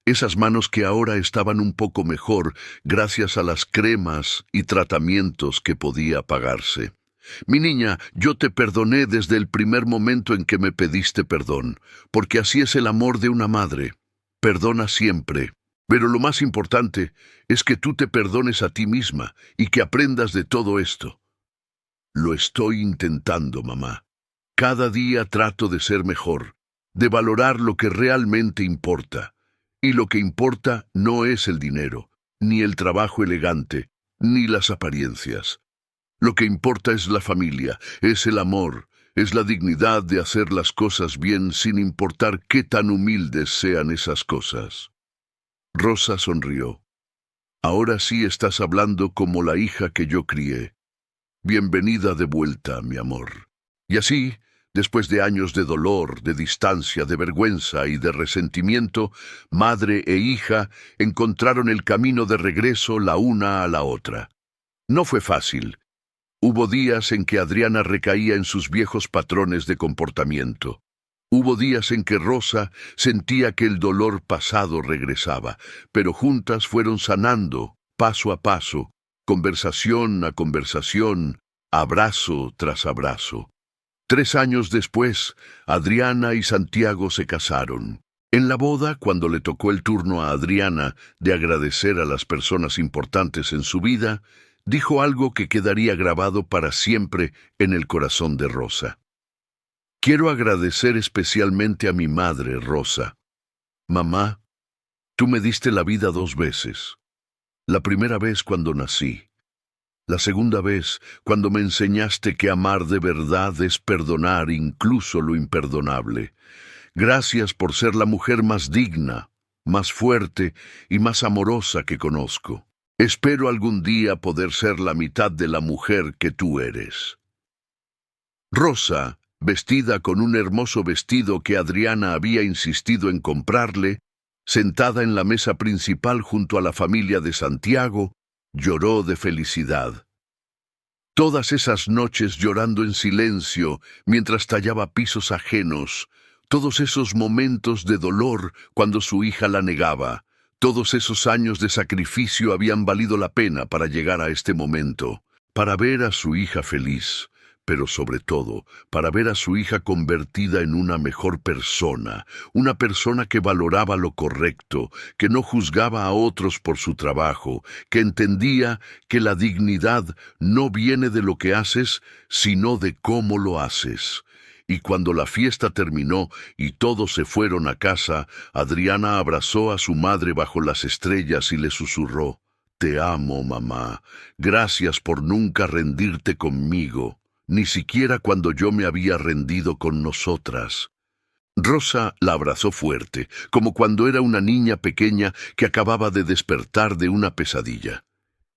Esas manos que ahora estaban un poco mejor gracias a las cremas y tratamientos que podía pagarse. «Mi niña, yo te perdoné desde el primer momento en que me pediste perdón, porque así es el amor de una madre. Perdona siempre. Pero lo más importante es que tú te perdones a ti misma y que aprendas de todo esto». «Lo estoy intentando, mamá. Cada día trato de ser mejor, de valorar lo que realmente importa. Y lo que importa no es el dinero, ni el trabajo elegante, ni las apariencias. Lo que importa es la familia, es el amor, es la dignidad de hacer las cosas bien sin importar qué tan humildes sean esas cosas». Rosa sonrió. «Ahora sí estás hablando como la hija que yo crié. Bienvenida de vuelta, mi amor». Y así, después de años de dolor, de distancia, de vergüenza y de resentimiento, madre e hija encontraron el camino de regreso la una a la otra. No fue fácil. Hubo días en que Adriana recaía en sus viejos patrones de comportamiento. Hubo días en que Rosa sentía que el dolor pasado regresaba, pero juntas fueron sanando, paso a paso, conversación a conversación, abrazo tras abrazo. 3 años después, Adriana y Santiago se casaron. En la boda, cuando le tocó el turno a Adriana de agradecer a las personas importantes en su vida, dijo algo que quedaría grabado para siempre en el corazón de Rosa. «Quiero agradecer especialmente a mi madre, Rosa. Mamá, tú me diste la vida 2 veces. La primera vez cuando nací. La segunda vez cuando me enseñaste que amar de verdad es perdonar incluso lo imperdonable. Gracias por ser la mujer más digna, más fuerte y más amorosa que conozco. Espero algún día poder ser la mitad de la mujer que tú eres». Rosa, vestida con un hermoso vestido que Adriana había insistido en comprarle, sentada en la mesa principal junto a la familia de Santiago, lloró de felicidad. Todas esas noches llorando en silencio mientras tallaba pisos ajenos, todos esos momentos de dolor cuando su hija la negaba, todos esos años de sacrificio habían valido la pena para llegar a este momento, para ver a su hija feliz, pero sobre todo para ver a su hija convertida en una mejor persona, una persona que valoraba lo correcto, que no juzgaba a otros por su trabajo, que entendía que la dignidad no viene de lo que haces, sino de cómo lo haces. Y cuando la fiesta terminó y todos se fueron a casa, Adriana abrazó a su madre bajo las estrellas y le susurró: «Te amo, mamá. Gracias por nunca rendirte conmigo, ni siquiera cuando yo me había rendido con nosotras». Rosa la abrazó fuerte, como cuando era una niña pequeña que acababa de despertar de una pesadilla.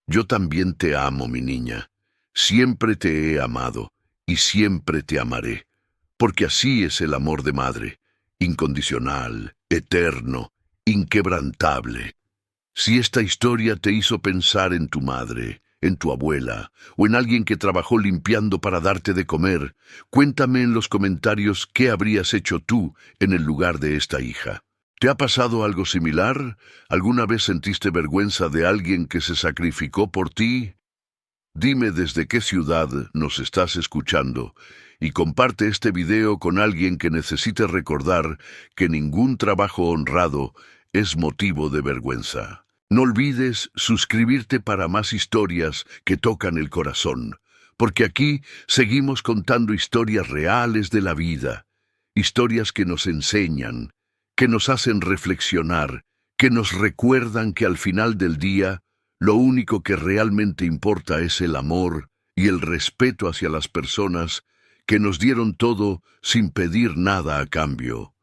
«Yo también te amo, mi niña. Siempre te he amado y siempre te amaré. Porque así es el amor de madre, incondicional, eterno, inquebrantable». Si esta historia te hizo pensar en tu madre, en tu abuela o en alguien que trabajó limpiando para darte de comer, cuéntame en los comentarios qué habrías hecho tú en el lugar de esta hija. ¿Te ha pasado algo similar? ¿Alguna vez sentiste vergüenza de alguien que se sacrificó por ti? Dime desde qué ciudad nos estás escuchando y comparte este video con alguien que necesite recordar que ningún trabajo honrado es motivo de vergüenza. No olvides suscribirte para más historias que tocan el corazón, porque aquí seguimos contando historias reales de la vida, historias que nos enseñan, que nos hacen reflexionar, que nos recuerdan que al final del día, lo único que realmente importa es el amor y el respeto hacia las personas que nos dieron todo sin pedir nada a cambio.